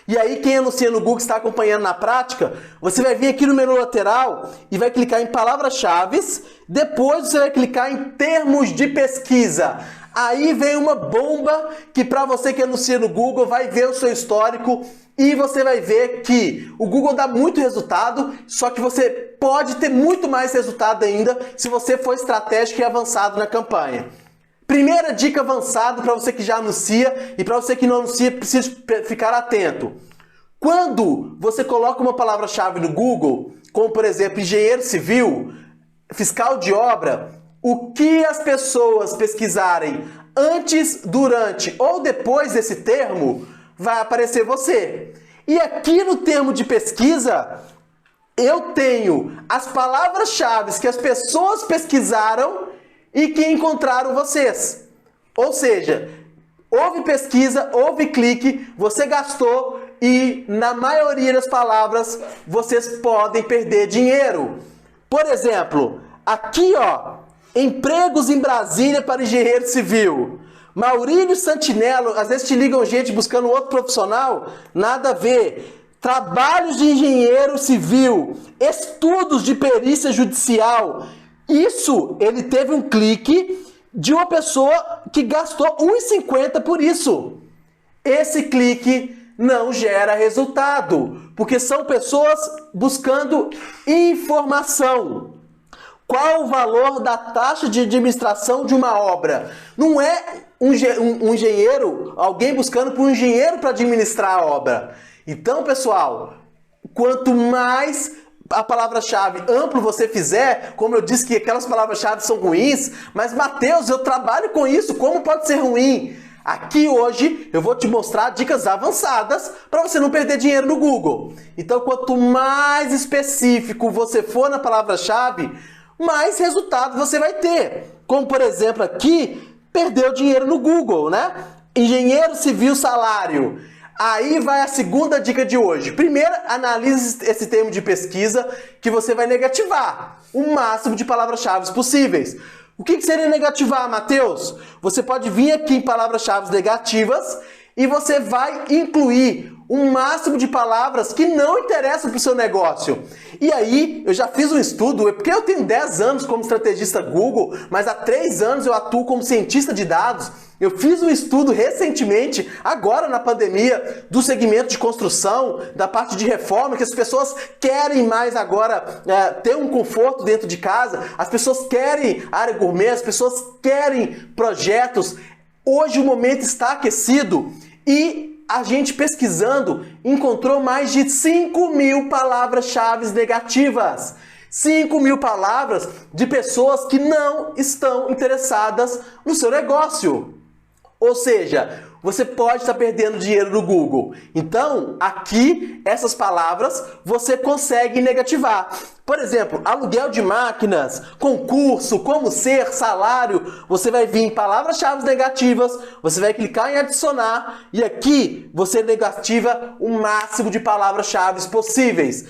e aí quem anuncia no Google está acompanhando na prática, você vai vir aqui no menu lateral e vai clicar em palavras-chave, depois você vai clicar em termos de pesquisa. Aí vem uma bomba que para você que anuncia no Google vai ver o seu histórico e você vai ver que o Google dá muito resultado, só que você pode ter muito mais resultado ainda se você for estratégico e avançado na campanha. Primeira dica avançada para você que já anuncia e para você que não anuncia, precisa ficar atento. Quando você coloca uma palavra-chave no Google, como por exemplo engenheiro civil, fiscal de obra, o que as pessoas pesquisarem antes, durante ou depois desse termo, vai aparecer você. E aqui no termo de pesquisa, eu tenho as palavras-chave que as pessoas pesquisaram e que encontraram vocês. Ou seja, houve pesquisa, houve clique, você gastou e na maioria das palavras vocês podem perder dinheiro. Por exemplo, aqui ó, empregos em Brasília para engenheiro civil. Maurílio Santinello, às vezes te ligam gente buscando outro profissional, nada a ver. Trabalhos de engenheiro civil, estudos de perícia judicial. Isso, ele teve um clique de uma pessoa que gastou R$1,50 por isso. Esse clique não gera resultado, porque são pessoas buscando informação. Qual o valor da taxa de administração de uma obra? Não é um engenheiro, alguém buscando por um engenheiro para administrar a obra. Então, pessoal, quanto mais a palavra-chave amplo você fizer, como eu disse que aquelas palavras-chave são ruins, mas Matheus, eu trabalho com isso, como pode ser ruim? Aqui hoje eu vou te mostrar dicas avançadas para você não perder dinheiro no Google. Então, quanto mais específico você for na palavra-chave, mais resultado você vai ter. Como, por exemplo, aqui, perdeu dinheiro no Google, né? Engenheiro civil salário. Aí vai a segunda dica de hoje. Primeiro, analise esse termo de pesquisa que você vai negativar o máximo de palavras-chave possíveis. O que seria negativar, Matheus? Você pode vir aqui em palavras-chave negativas e você vai incluir um máximo de palavras que não interessam para o seu negócio. E aí, eu já fiz um estudo, porque eu tenho 10 anos como estrategista Google, mas há 3 anos eu atuo como cientista de dados. Eu fiz um estudo recentemente, agora na pandemia, do segmento de construção, da parte de reforma, que as pessoas querem mais agora ter um conforto dentro de casa, as pessoas querem área gourmet, as pessoas querem projetos. Hoje o momento está aquecido e a gente pesquisando encontrou mais de 5.000 palavras-chave negativas. 5.000 palavras de pessoas que não estão interessadas no seu negócio. Ou seja, você pode estar perdendo dinheiro no Google. Então, aqui, essas palavras você consegue negativar. Por exemplo, aluguel de máquinas, concurso, como ser, salário. Você vai vir em palavras-chave negativas, você vai clicar em adicionar e aqui você negativa o máximo de palavras-chave possíveis.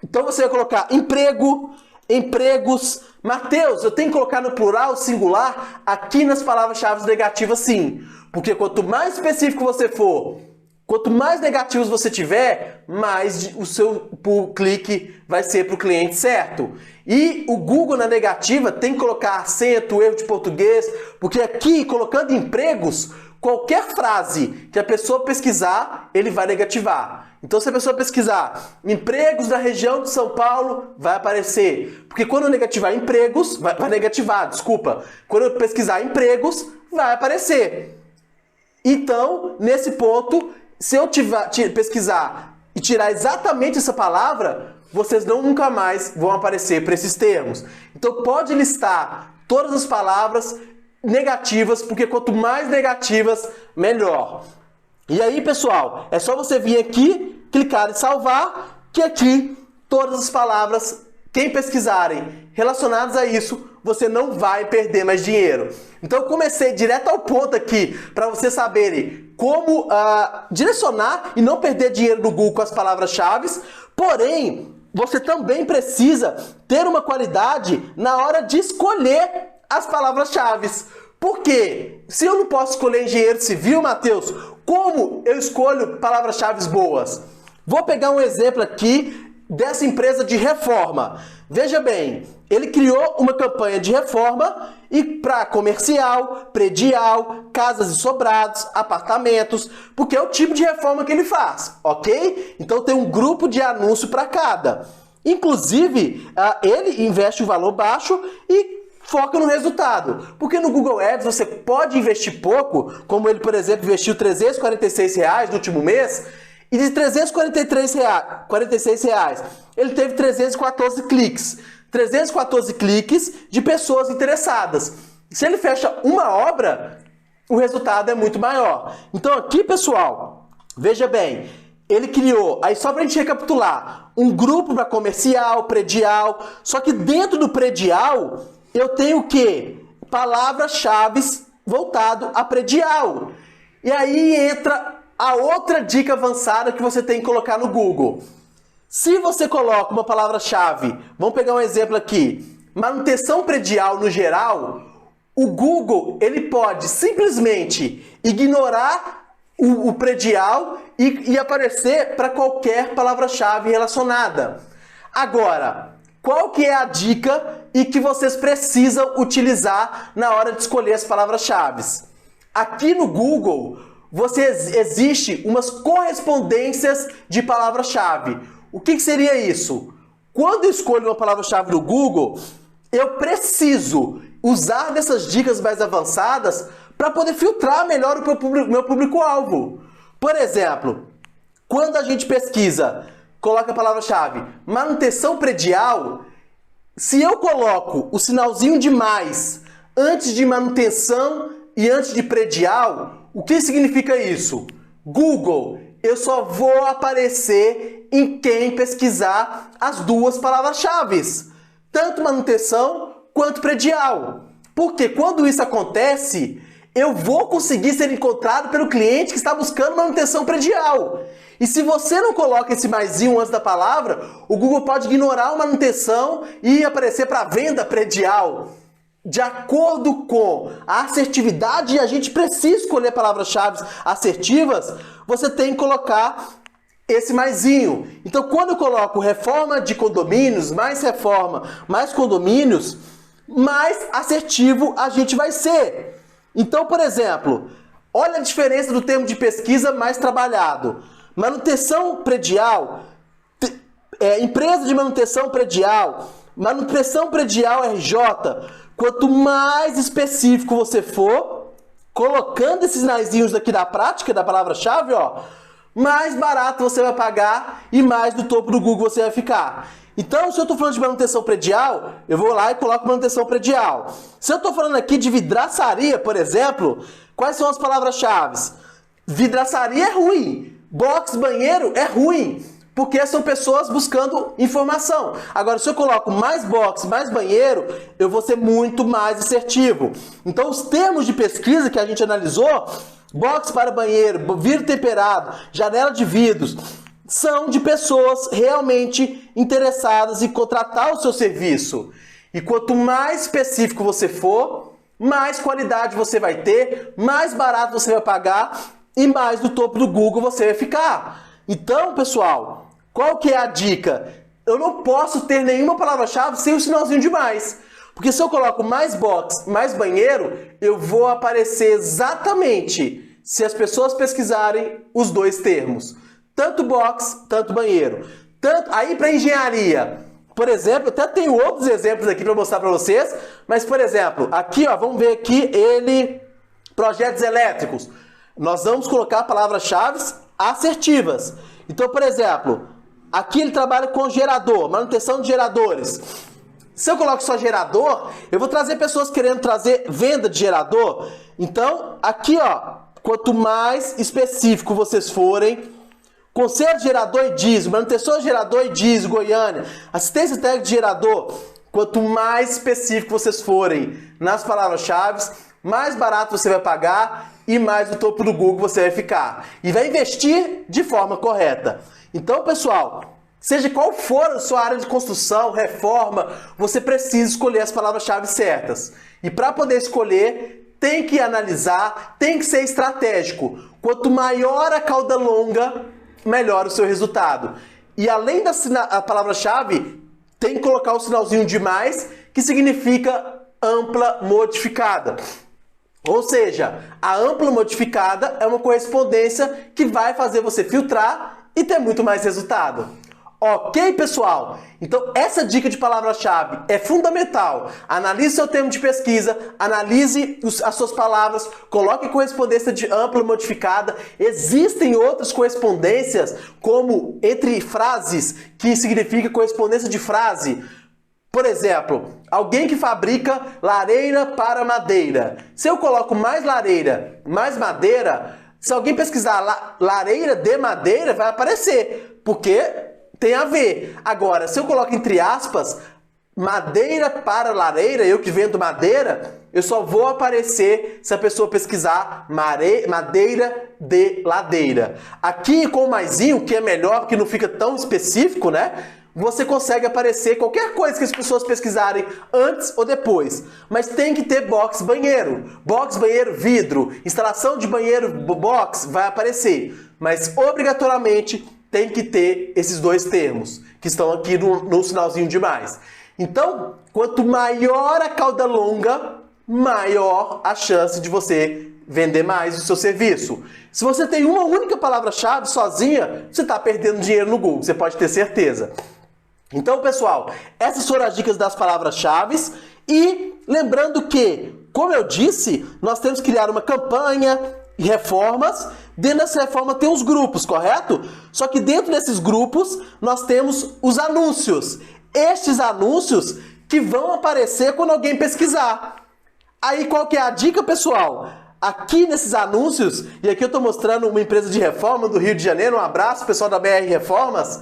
Então você vai colocar emprego, empregos. Matheus, eu tenho que colocar no plural, singular, aqui nas palavras-chave negativas sim. Porque quanto mais específico você for, Quanto mais negativos você tiver, mais o seu clique vai ser para o cliente certo. E o Google na negativa tem que colocar acento, erro de português, porque aqui, colocando empregos, qualquer frase que a pessoa pesquisar, ele vai negativar. Então, se a pessoa pesquisar empregos da região de São Paulo, vai aparecer. Porque quando eu negativar empregos, vai negativar, desculpa. Quando eu pesquisar empregos, vai aparecer. Então, nesse ponto, se eu pesquisar e tirar exatamente essa palavra, vocês nunca mais vão aparecer para esses termos. Então, pode listar todas as palavras negativas, porque quanto mais negativas, melhor. E aí, pessoal, é só você vir aqui, clicar em salvar, que aqui todas as palavras, quem pesquisarem relacionadas a isso, você não vai perder mais dinheiro. Então eu comecei direto ao ponto aqui, para vocês saberem como direcionar e não perder dinheiro no Google com as palavras-chave, porém, você também precisa ter uma qualidade na hora de escolher as palavras-chave. Por quê? Se eu não posso escolher engenheiro civil, Matheus, como eu escolho palavras-chave boas? Vou pegar um exemplo aqui dessa empresa de reforma. Veja bem, ele criou uma campanha de reforma e para comercial, predial, casas e sobrados, apartamentos, porque é o tipo de reforma que ele faz, ok? Então tem um grupo de anúncio para cada. Inclusive, ele investe um valor baixo e foca no resultado, porque no Google Ads você pode investir pouco, como ele, por exemplo, investiu R$346 no último mês, e de R$346, ele teve 314 cliques. 314 cliques de pessoas interessadas. Se ele fecha uma obra, o resultado é muito maior. Então aqui, pessoal, veja bem, ele criou, aí só para a gente recapitular, um grupo para comercial, predial, só que dentro do predial, eu tenho o quê? Palavras-chave voltado a predial. E aí entra a outra dica avançada que você tem que colocar no Google. Se você coloca uma palavra-chave, vamos pegar um exemplo aqui, manutenção predial no geral, o Google ele pode simplesmente ignorar o predial e aparecer para qualquer palavra-chave relacionada. Agora, qual que é a dica e que vocês precisam utilizar na hora de escolher as palavras-chave? Aqui no Google, existe umas correspondências de palavra-chave. O que seria isso? Quando eu escolho uma palavra-chave no Google, eu preciso usar dessas dicas mais avançadas para poder filtrar melhor o meu público-alvo. Por exemplo, quando a gente pesquisa, coloca a palavra-chave manutenção predial, se eu coloco o sinalzinho de mais antes de manutenção e antes de predial, o que significa isso? Google, eu só vou aparecer em quem pesquisar as duas palavras-chave, tanto manutenção quanto predial. Porque quando isso acontece, eu vou conseguir ser encontrado pelo cliente que está buscando manutenção predial. E se você não coloca esse maisinho antes da palavra, o Google pode ignorar a manutenção e aparecer para venda predial. De acordo com a assertividade, e a gente precisa escolher palavras-chave assertivas, você tem que colocar esse maisinho. Então, quando eu coloco reforma de condomínios, mais reforma, mais condomínios, mais assertivo a gente vai ser. Então, por exemplo, olha a diferença do termo de pesquisa mais trabalhado. Manutenção predial, empresa de manutenção predial RJ. Quanto mais específico você for, colocando esses naizinhos aqui da prática, da palavra-chave, ó, mais barato você vai pagar e mais no topo do Google você vai ficar. Então, se eu estou falando de manutenção predial, eu vou lá e coloco manutenção predial. Se eu estou falando aqui de vidraçaria, por exemplo, quais são as palavras-chave? Vidraçaria é ruim. Box, banheiro é ruim. Porque são pessoas buscando informação. Agora, se eu coloco mais box, mais banheiro, eu vou ser muito mais assertivo. Então, os termos de pesquisa que a gente analisou, box para banheiro, vidro temperado, janela de vidros, são de pessoas realmente interessadas em contratar o seu serviço. E quanto mais específico você for, mais qualidade você vai ter, mais barato você vai pagar e mais no topo do Google você vai ficar. Então, pessoal, qual que é a dica? Eu não posso ter nenhuma palavra-chave sem o sinalzinho de mais. Porque se eu coloco mais box, mais banheiro, eu vou aparecer exatamente se as pessoas pesquisarem os dois termos. Tanto box, tanto banheiro. Aí para engenharia, por exemplo, até tenho outros exemplos aqui para mostrar para vocês, mas por exemplo, aqui ó, vamos ver aqui projetos elétricos. Nós vamos colocar palavras-chave assertivas. Então, por exemplo, aqui ele trabalha com gerador, manutenção de geradores. Se eu coloco só gerador, eu vou trazer pessoas querendo trazer venda de gerador. Então, aqui ó, quanto mais específico vocês forem, conserto de gerador e diesel, manutenção de gerador e diesel, Goiânia, assistência técnica de gerador, quanto mais específico vocês forem nas palavras-chave, mais barato você vai pagar e mais no topo do Google você vai ficar. E vai investir de forma correta. Então, pessoal, seja qual for a sua área de construção, reforma, você precisa escolher as palavras-chave certas. E para poder escolher, tem que analisar, tem que ser estratégico. Quanto maior a cauda longa, melhor o seu resultado. E além da palavra-chave, tem que colocar o sinalzinho de mais, que significa ampla modificada. Ou seja, a ampla modificada é uma correspondência que vai fazer você filtrar e ter muito mais resultado. Ok, pessoal? Então, essa dica de palavra-chave é fundamental. Analise seu termo de pesquisa, analise as suas palavras, coloque correspondência de ampla modificada. Existem outras correspondências, como entre frases, que significa correspondência de frase. Por exemplo, alguém que fabrica lareira para madeira. Se eu coloco mais lareira, mais madeira, se alguém pesquisar lareira de madeira, vai aparecer, porque tem a ver. Agora, se eu coloco entre aspas, madeira para lareira, eu que vendo madeira, eu só vou aparecer se a pessoa pesquisar madeira de ladeira. Aqui com o maisinho, que é melhor, porque não fica tão específico, né? Você consegue aparecer qualquer coisa que as pessoas pesquisarem antes ou depois. Mas tem que ter box banheiro. Box banheiro vidro. Instalação de banheiro box vai aparecer. Mas obrigatoriamente tem que ter esses dois termos, que estão aqui no sinalzinho de mais. Então, quanto maior a cauda longa, maior a chance de você vender mais o seu serviço. Se você tem uma única palavra-chave sozinha, você está perdendo dinheiro no Google, você pode ter certeza. Então, pessoal, essas foram as dicas das palavras-chave. E lembrando que, como eu disse, nós temos que criar uma campanha e reformas. Dentro dessa reforma tem os grupos, correto? Só que dentro desses grupos nós temos os anúncios. Estes anúncios que vão aparecer quando alguém pesquisar. Aí qual que é a dica, pessoal? Aqui nesses anúncios, e aqui eu estou mostrando uma empresa de reforma do Rio de Janeiro, um abraço pessoal da BR Reformas.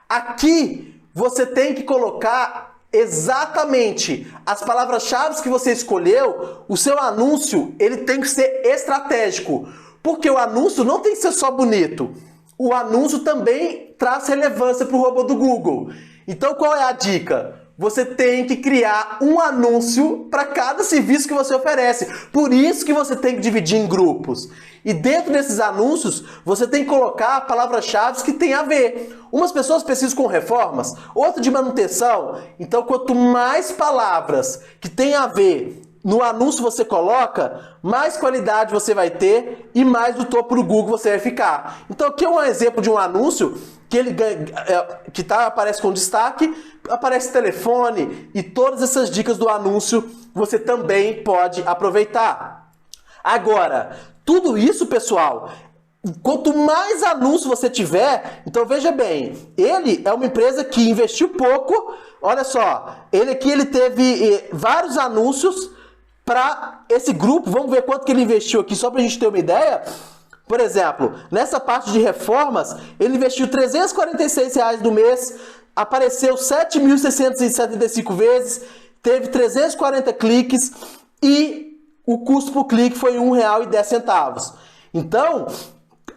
Aqui você tem que colocar exatamente as palavras-chave que você escolheu. O seu anúncio ele tem que ser estratégico, porque o anúncio não tem que ser só bonito. O anúncio também traz relevância para o robô do Google. Então qual é a dica? Você tem que criar um anúncio para cada serviço que você oferece. Por isso que você tem que dividir em grupos. E dentro desses anúncios, você tem que colocar palavras-chave que tem a ver. Umas pessoas precisam com reformas, outras de manutenção. Então, quanto mais palavras que tem a ver no anúncio você coloca, mais qualidade você vai ter e mais no topo do Google você vai ficar. Então, aqui é um exemplo de um anúncio que ele aparece com destaque, aparece telefone e todas essas dicas do anúncio você também pode aproveitar. Agora, tudo isso, pessoal, quanto mais anúncio você tiver, então veja bem, ele é uma empresa que investiu pouco, olha só, ele teve vários anúncios para esse grupo. Vamos ver quanto que ele investiu aqui, só para a gente ter uma ideia. Por exemplo, nessa parte de reformas, ele investiu R$ 346 no mês, apareceu 7.675 vezes, teve 340 cliques e o custo por clique foi R$ 1,10. Então,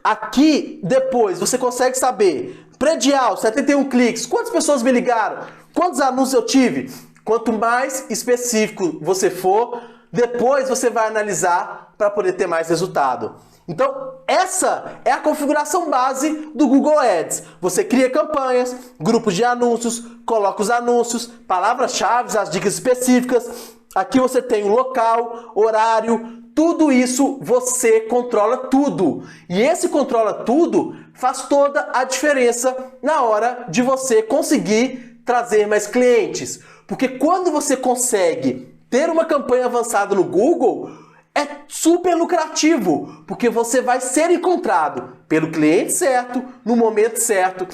aqui depois você consegue saber, predial, 71 cliques, quantas pessoas me ligaram, quantos anúncios eu tive. Quanto mais específico você for, depois você vai analisar para poder ter mais resultado. Então, essa é a configuração base do Google Ads. Você cria campanhas, grupos de anúncios, coloca os anúncios, palavras-chave, as dicas específicas. Aqui você tem o local, horário, tudo isso você controla tudo. E esse controla tudo faz toda a diferença na hora de você conseguir trazer mais clientes. Porque quando você consegue ter uma campanha avançada no Google, é super lucrativo, porque você vai ser encontrado pelo cliente certo, no momento certo,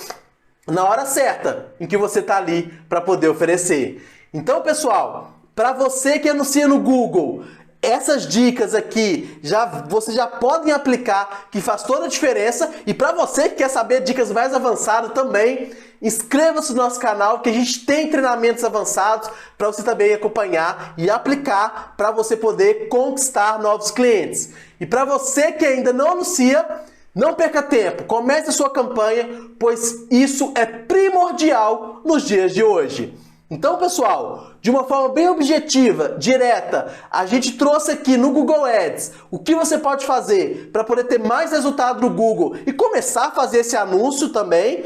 na hora certa em que você está ali para poder oferecer. Então, pessoal, para você que anuncia no Google, essas dicas aqui vocês já podem aplicar, que faz toda a diferença. E para você que quer saber dicas mais avançadas também, inscreva-se no nosso canal, que a gente tem treinamentos avançados para você também acompanhar e aplicar para você poder conquistar novos clientes. E para você que ainda não anuncia, não perca tempo, comece a sua campanha, pois isso é primordial nos dias de hoje. Então, pessoal, de uma forma bem objetiva, direta, a gente trouxe aqui no Google Ads o que você pode fazer para poder ter mais resultado no Google e começar a fazer esse anúncio também.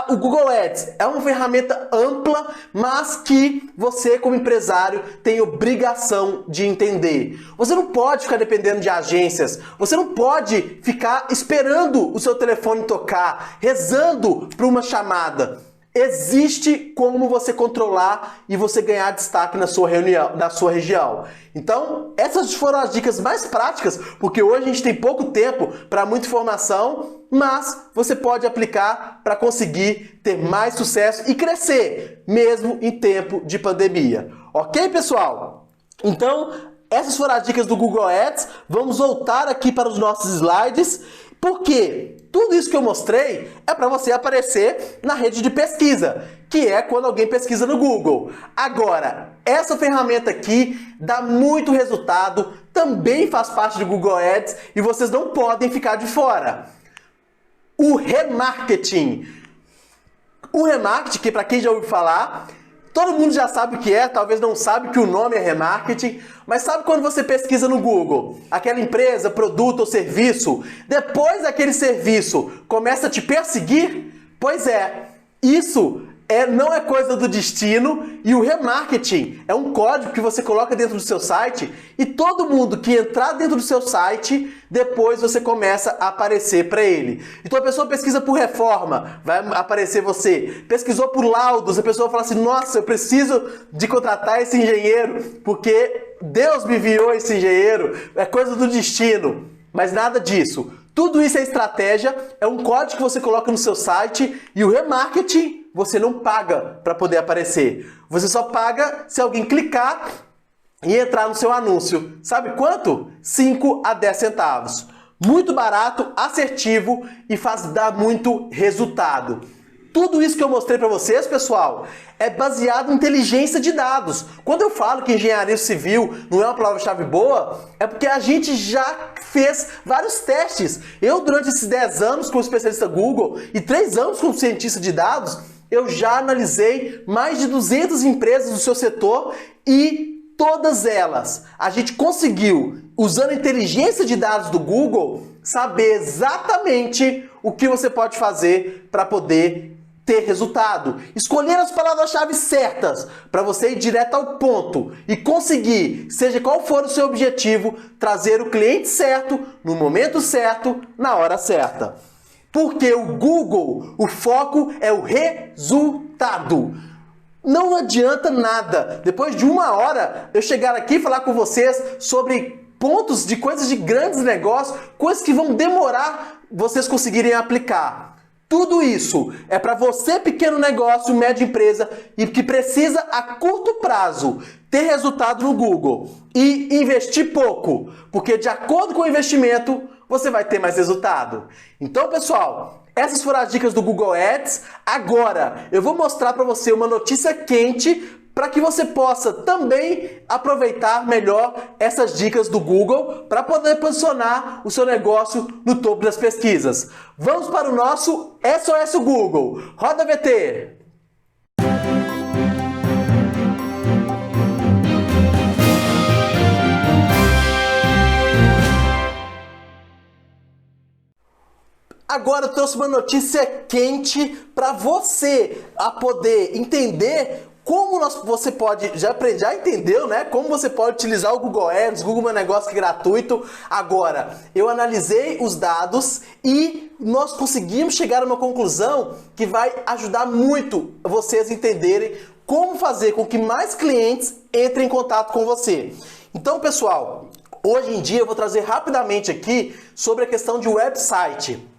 O Google Ads é uma ferramenta ampla, mas que você, como empresário, tem obrigação de entender. Você não pode ficar dependendo de agências, você não pode ficar esperando o seu telefone tocar, rezando para uma chamada. Existe como você controlar e você ganhar destaque na sua região. Então, essas foram as dicas mais práticas, porque hoje a gente tem pouco tempo para muita informação, mas você pode aplicar para conseguir ter mais sucesso e crescer, mesmo em tempo de pandemia. Ok, pessoal? Então, essas foram as dicas do Google Ads. Vamos voltar aqui para os nossos slides, porque tudo isso que eu mostrei é para você aparecer na rede de pesquisa, que é quando alguém pesquisa no Google. Agora, essa ferramenta aqui dá muito resultado, também faz parte do Google Ads e vocês não podem ficar de fora. O remarketing. O remarketing, que para quem já ouviu falar, todo mundo já sabe o que é, talvez não sabe que o nome é remarketing, mas sabe quando você pesquisa no Google, aquela empresa, produto ou serviço, depois aquele serviço começa a te perseguir? Pois é, isso não é coisa do destino, e o remarketing é um código que você coloca dentro do seu site e todo mundo que entrar dentro do seu site, depois você começa a aparecer para ele. Então a pessoa pesquisa por reforma, vai aparecer você. Pesquisou por laudos, a pessoa fala assim, nossa, eu preciso de contratar esse engenheiro, porque Deus me enviou esse engenheiro, é coisa do destino. Mas nada disso. Tudo isso é estratégia, é um código que você coloca no seu site, e o remarketing você não paga para poder aparecer. Você só paga se alguém clicar e entrar no seu anúncio. Sabe quanto? 5 a 10 centavos. Muito barato, assertivo e dá muito resultado. Tudo isso que eu mostrei para vocês, pessoal, é baseado em inteligência de dados. Quando eu falo que engenharia civil não é uma palavra-chave boa, é porque a gente já fez vários testes. Eu, durante esses 10 anos como especialista Google e 3 anos como cientista de dados, eu já analisei mais de 200 empresas do seu setor e todas elas a gente conseguiu, usando a inteligência de dados do Google, saber exatamente o que você pode fazer para poder ter resultado. Escolher as palavras-chave certas para você ir direto ao ponto e conseguir, seja qual for o seu objetivo, trazer o cliente certo, no momento certo, na hora certa. Porque o Google, o foco é o resultado. Não adianta nada, depois de 1 hora, eu chegar aqui e falar com vocês sobre pontos de coisas de grandes negócios, coisas que vão demorar vocês conseguirem aplicar. Tudo isso é para você, pequeno negócio, média empresa, e que precisa a curto prazo ter resultado no Google e investir pouco, porque de acordo com o investimento, você vai ter mais resultado. Então, pessoal, essas foram as dicas do Google Ads. Agora, eu vou mostrar para você uma notícia quente para que você possa também aproveitar melhor essas dicas do Google para poder posicionar o seu negócio no topo das pesquisas. Vamos para o nosso SOS Google. Roda VT! Agora eu trouxe uma notícia quente para você a poder entender como você pode, já entendeu, né? Como você pode utilizar o Google Ads, Google Meu Negócio que é gratuito. Agora, eu analisei os dados e nós conseguimos chegar a uma conclusão que vai ajudar muito vocês a entenderem como fazer com que mais clientes entrem em contato com você. Então, pessoal, hoje em dia eu vou trazer rapidamente aqui sobre a questão de website.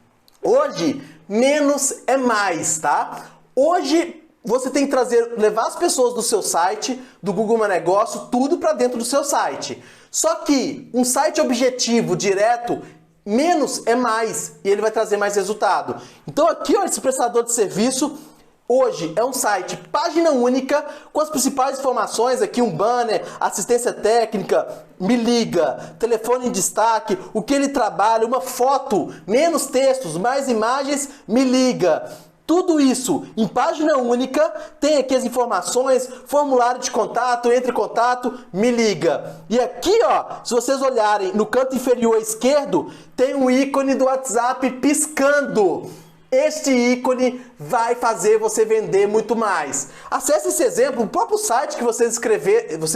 Hoje, menos é mais, tá? Hoje você tem que levar as pessoas do seu site, do Google Meu Negócio, tudo para dentro do seu site. Só que um site objetivo, direto, menos é mais e ele vai trazer mais resultado. Então aqui, ó, esse prestador de serviço, hoje é um site página única com as principais informações, aqui um banner, assistência técnica, me liga, telefone em destaque, o que ele trabalha, uma foto, menos textos, mais imagens, me liga. Tudo isso em página única, tem aqui as informações, formulário de contato, entre em contato, me liga. E aqui, ó, se vocês olharem no canto inferior esquerdo, tem um ícone do WhatsApp piscando. Este ícone vai fazer você vender muito mais. Acesse esse exemplo, o próprio site que vocês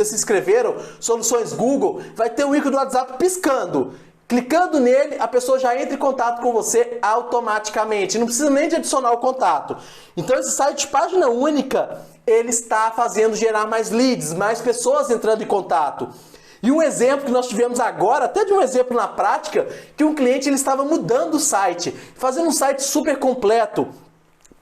se inscreveram, Soluções Google, vai ter um ícone do WhatsApp piscando. Clicando nele, a pessoa já entra em contato com você automaticamente. Não precisa nem de adicionar o contato. Então esse site de página única, ele está fazendo gerar mais leads, mais pessoas entrando em contato. E um exemplo que nós tivemos agora, até de um exemplo na prática, que um cliente ele estava mudando o site, fazendo um site super completo.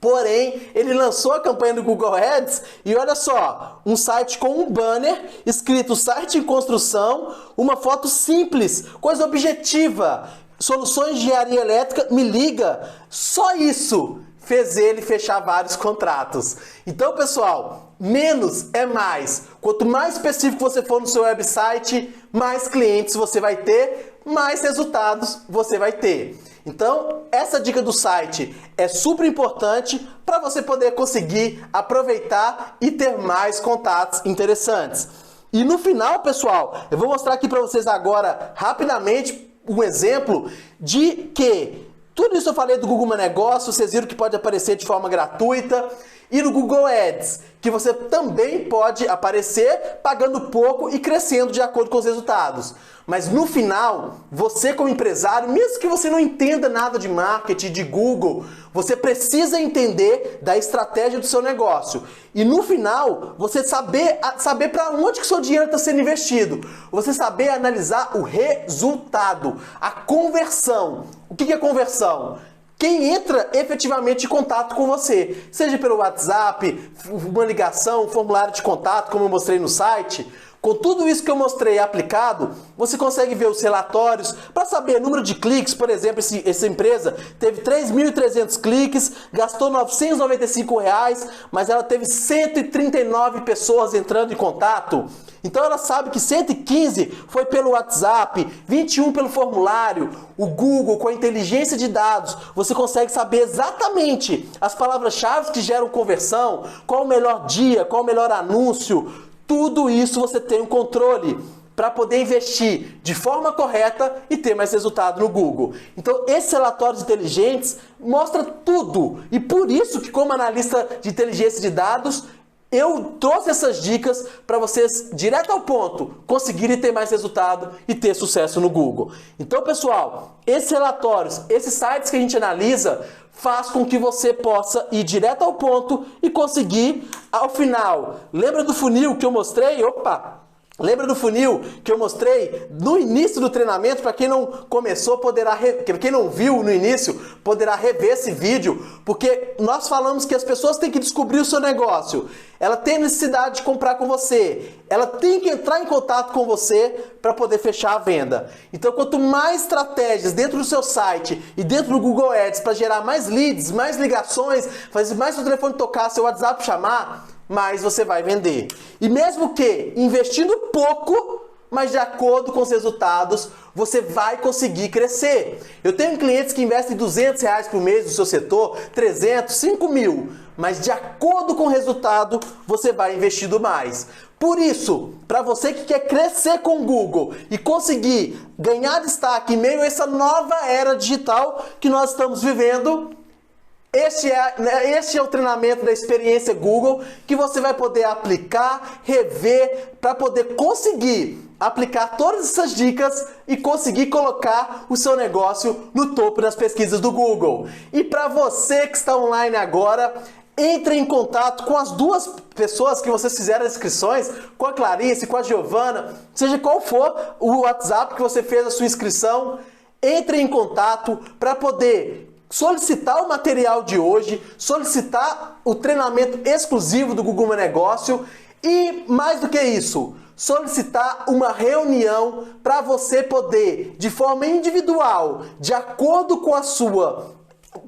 Porém, ele lançou a campanha do Google Ads e olha só, um site com um banner escrito site em construção, uma foto simples, coisa objetiva, soluções de engenharia elétrica, me liga. Só isso fez ele fechar vários contratos. Então, pessoal, menos é mais. Quanto mais específico você for no seu website, mais clientes você vai ter, mais resultados você vai ter. Então, essa dica do site é super importante para você poder conseguir aproveitar e ter mais contatos interessantes. E no final, pessoal, eu vou mostrar aqui para vocês agora, rapidamente, um exemplo de que tudo isso eu falei do Google Meu Negócio, vocês viram que pode aparecer de forma gratuita, e no Google Ads, que você também pode aparecer pagando pouco e crescendo de acordo com os resultados. Mas no final, você como empresário, mesmo que você não entenda nada de marketing, de Google, você precisa entender da estratégia do seu negócio. E no final, você saber para onde que o seu dinheiro está sendo investido. Você saber analisar o resultado, a conversão. O que é conversão? Quem entra efetivamente em contato com você, seja pelo WhatsApp, uma ligação, um formulário de contato, como eu mostrei no site. Com tudo isso que eu mostrei aplicado, você consegue ver os relatórios para saber o número de cliques. Por exemplo, essa empresa teve 3.300 cliques, gastou R$ 995, mas ela teve 139 pessoas entrando em contato. Então ela sabe que 115 foi pelo WhatsApp, 21 pelo formulário. O Google, com a inteligência de dados, você consegue saber exatamente as palavras-chave que geram conversão, qual o melhor dia, qual o melhor anúncio. Tudo isso você tem um controle para poder investir de forma correta e ter mais resultado no Google. Então, esses relatórios inteligentes mostram tudo. E por isso que, como analista de inteligência de dados, eu trouxe essas dicas para vocês, direto ao ponto, conseguirem ter mais resultado e ter sucesso no Google. Então, pessoal, esses relatórios, esses sites que a gente analisa, faz com que você possa ir direto ao ponto e conseguir, ao final. Lembra do funil que eu mostrei? Lembra do funil que eu mostrei no início do treinamento? Para quem não começou, quem não viu no início, poderá rever esse vídeo, porque nós falamos que as pessoas têm que descobrir o seu negócio. Ela tem necessidade de comprar com você. Ela tem que entrar em contato com você para poder fechar a venda. Então, quanto mais estratégias dentro do seu site e dentro do Google Ads para gerar mais leads, mais ligações, fazer mais seu telefone tocar, seu WhatsApp chamar, mais você vai vender. E mesmo que investindo pouco, mas de acordo com os resultados, você vai conseguir crescer. Eu tenho clientes que investem R$200 por mês no seu setor, 300, 5 mil, mas de acordo com o resultado, você vai investindo mais. Por isso, para você que quer crescer com o Google e conseguir ganhar destaque em meio a essa nova era digital que nós estamos vivendo, este é o treinamento da experiência Google que você vai poder aplicar, rever, para poder conseguir aplicar todas essas dicas e conseguir colocar o seu negócio no topo das pesquisas do Google. E para você que está online agora, entre em contato com as duas pessoas que vocês fizeram as inscrições, com a Clarice, com a Giovana, seja qual for o WhatsApp que você fez a sua inscrição, entre em contato para poder solicitar o material de hoje, solicitar o treinamento exclusivo do Google Meu Negócio e, mais do que isso, solicitar uma reunião para você poder, de forma individual, de acordo com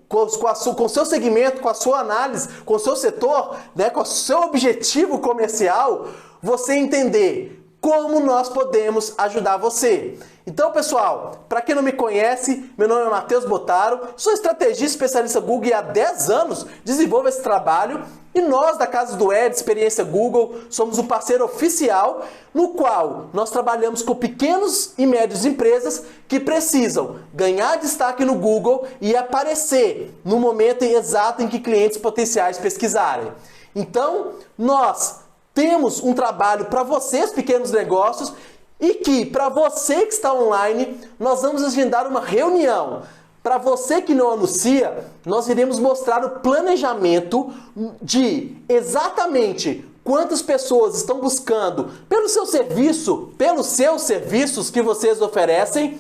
com o seu segmento, com a sua análise, com o seu setor, né, com o seu objetivo comercial, você entender como nós podemos ajudar você. Então, pessoal, para quem não me conhece, meu nome é Matheus Botaro, sou estrategista especialista Google e há 10 anos desenvolvo esse trabalho e nós da Casa do Ed, Experiência Google, somos um parceiro oficial no qual nós trabalhamos com pequenos e médios empresas que precisam ganhar destaque no Google e aparecer no momento exato em que clientes potenciais pesquisarem. Então, nós temos um trabalho para vocês, pequenos negócios, e que, para você que está online, nós vamos agendar uma reunião. Para você que não anuncia, nós iremos mostrar o planejamento de exatamente quantas pessoas estão buscando pelo seu serviço, pelos seus serviços que vocês oferecem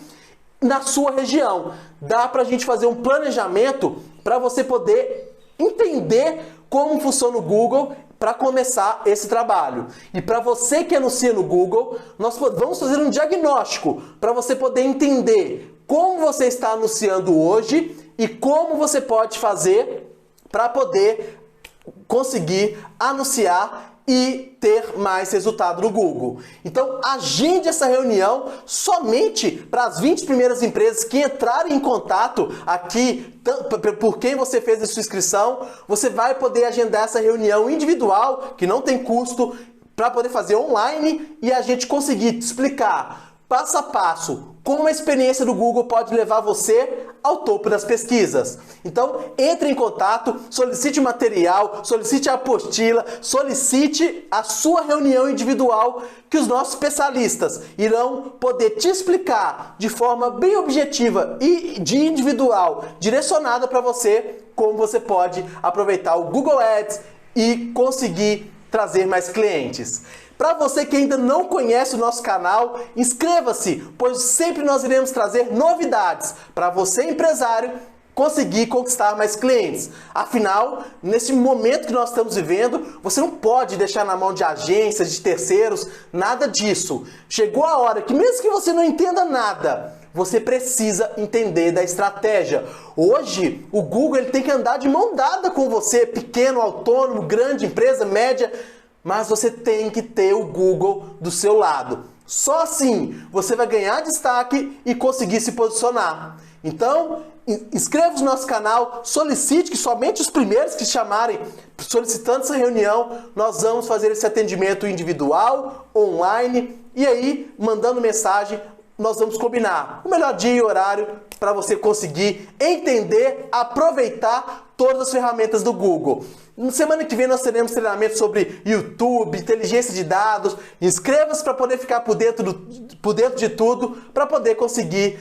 na sua região. Dá para a gente fazer um planejamento para você poder entender como funciona o Google para começar esse trabalho. E para você que anuncia no Google, nós vamos fazer um diagnóstico para você poder entender como você está anunciando hoje e como você pode fazer para poder conseguir anunciar e ter mais resultado no Google. Então, agende essa reunião somente para as 20 primeiras empresas que entrarem em contato aqui, por quem você fez a sua inscrição. Você vai poder agendar essa reunião individual, que não tem custo, para poder fazer online e a gente conseguir te explicar passo a passo como a experiência do Google pode levar você ao topo das pesquisas. Então, entre em contato, solicite o material, solicite a apostila, solicite a sua reunião individual que os nossos especialistas irão poder te explicar de forma bem objetiva e individual, direcionada para você, como você pode aproveitar o Google Ads e conseguir trazer mais clientes. Para você que ainda não conhece o nosso canal, inscreva-se, pois sempre nós iremos trazer novidades para você, empresário, conseguir conquistar mais clientes. Afinal, nesse momento que nós estamos vivendo, você não pode deixar na mão de agências, de terceiros, nada disso. Chegou a hora que, mesmo que você não entenda nada, você precisa entender da estratégia. Hoje, o Google ele tem que andar de mão dada com você, pequeno, autônomo, grande, empresa, média, mas você tem que ter o Google do seu lado. Só assim você vai ganhar destaque e conseguir se posicionar. Então, inscreva-se no nosso canal, solicite que somente os primeiros que chamarem solicitando essa reunião, nós vamos fazer esse atendimento individual, online, e aí, mandando mensagem, nós vamos combinar o melhor dia e horário para você conseguir entender, aproveitar todas as ferramentas do Google. Na semana que vem nós teremos treinamento sobre YouTube, inteligência de dados. Inscreva-se para poder ficar por dentro de tudo, para poder conseguir,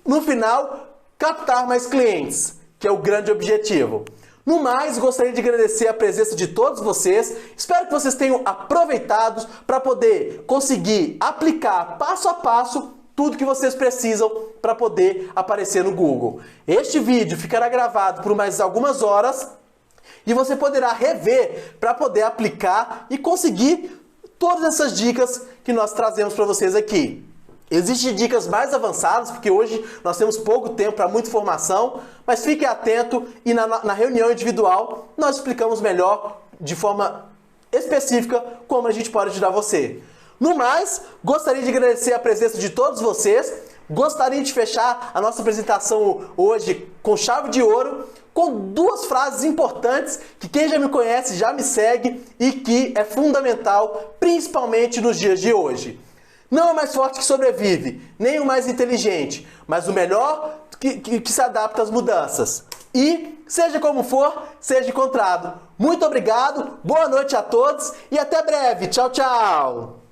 no final, captar mais clientes, que é o grande objetivo. No mais, gostaria de agradecer a presença de todos vocês. Espero que vocês tenham aproveitado para poder conseguir aplicar passo a passo tudo que vocês precisam para poder aparecer no Google. Este vídeo ficará gravado por mais algumas horas e você poderá rever para poder aplicar e conseguir todas essas dicas que nós trazemos para vocês aqui. Existem dicas mais avançadas, porque hoje nós temos pouco tempo para muita informação, mas fique atento e na reunião individual nós explicamos melhor, de forma específica, como a gente pode ajudar você. No mais, gostaria de agradecer a presença de todos vocês. Gostaria de fechar a nossa apresentação hoje com chave de ouro, com duas frases importantes que quem já me conhece já me segue e que é fundamental, principalmente nos dias de hoje. Não é mais forte que sobrevive, nem o mais inteligente, mas o melhor que se adapta às mudanças. E, seja como for, seja encontrado. Muito obrigado, boa noite a todos e até breve. Tchau, tchau!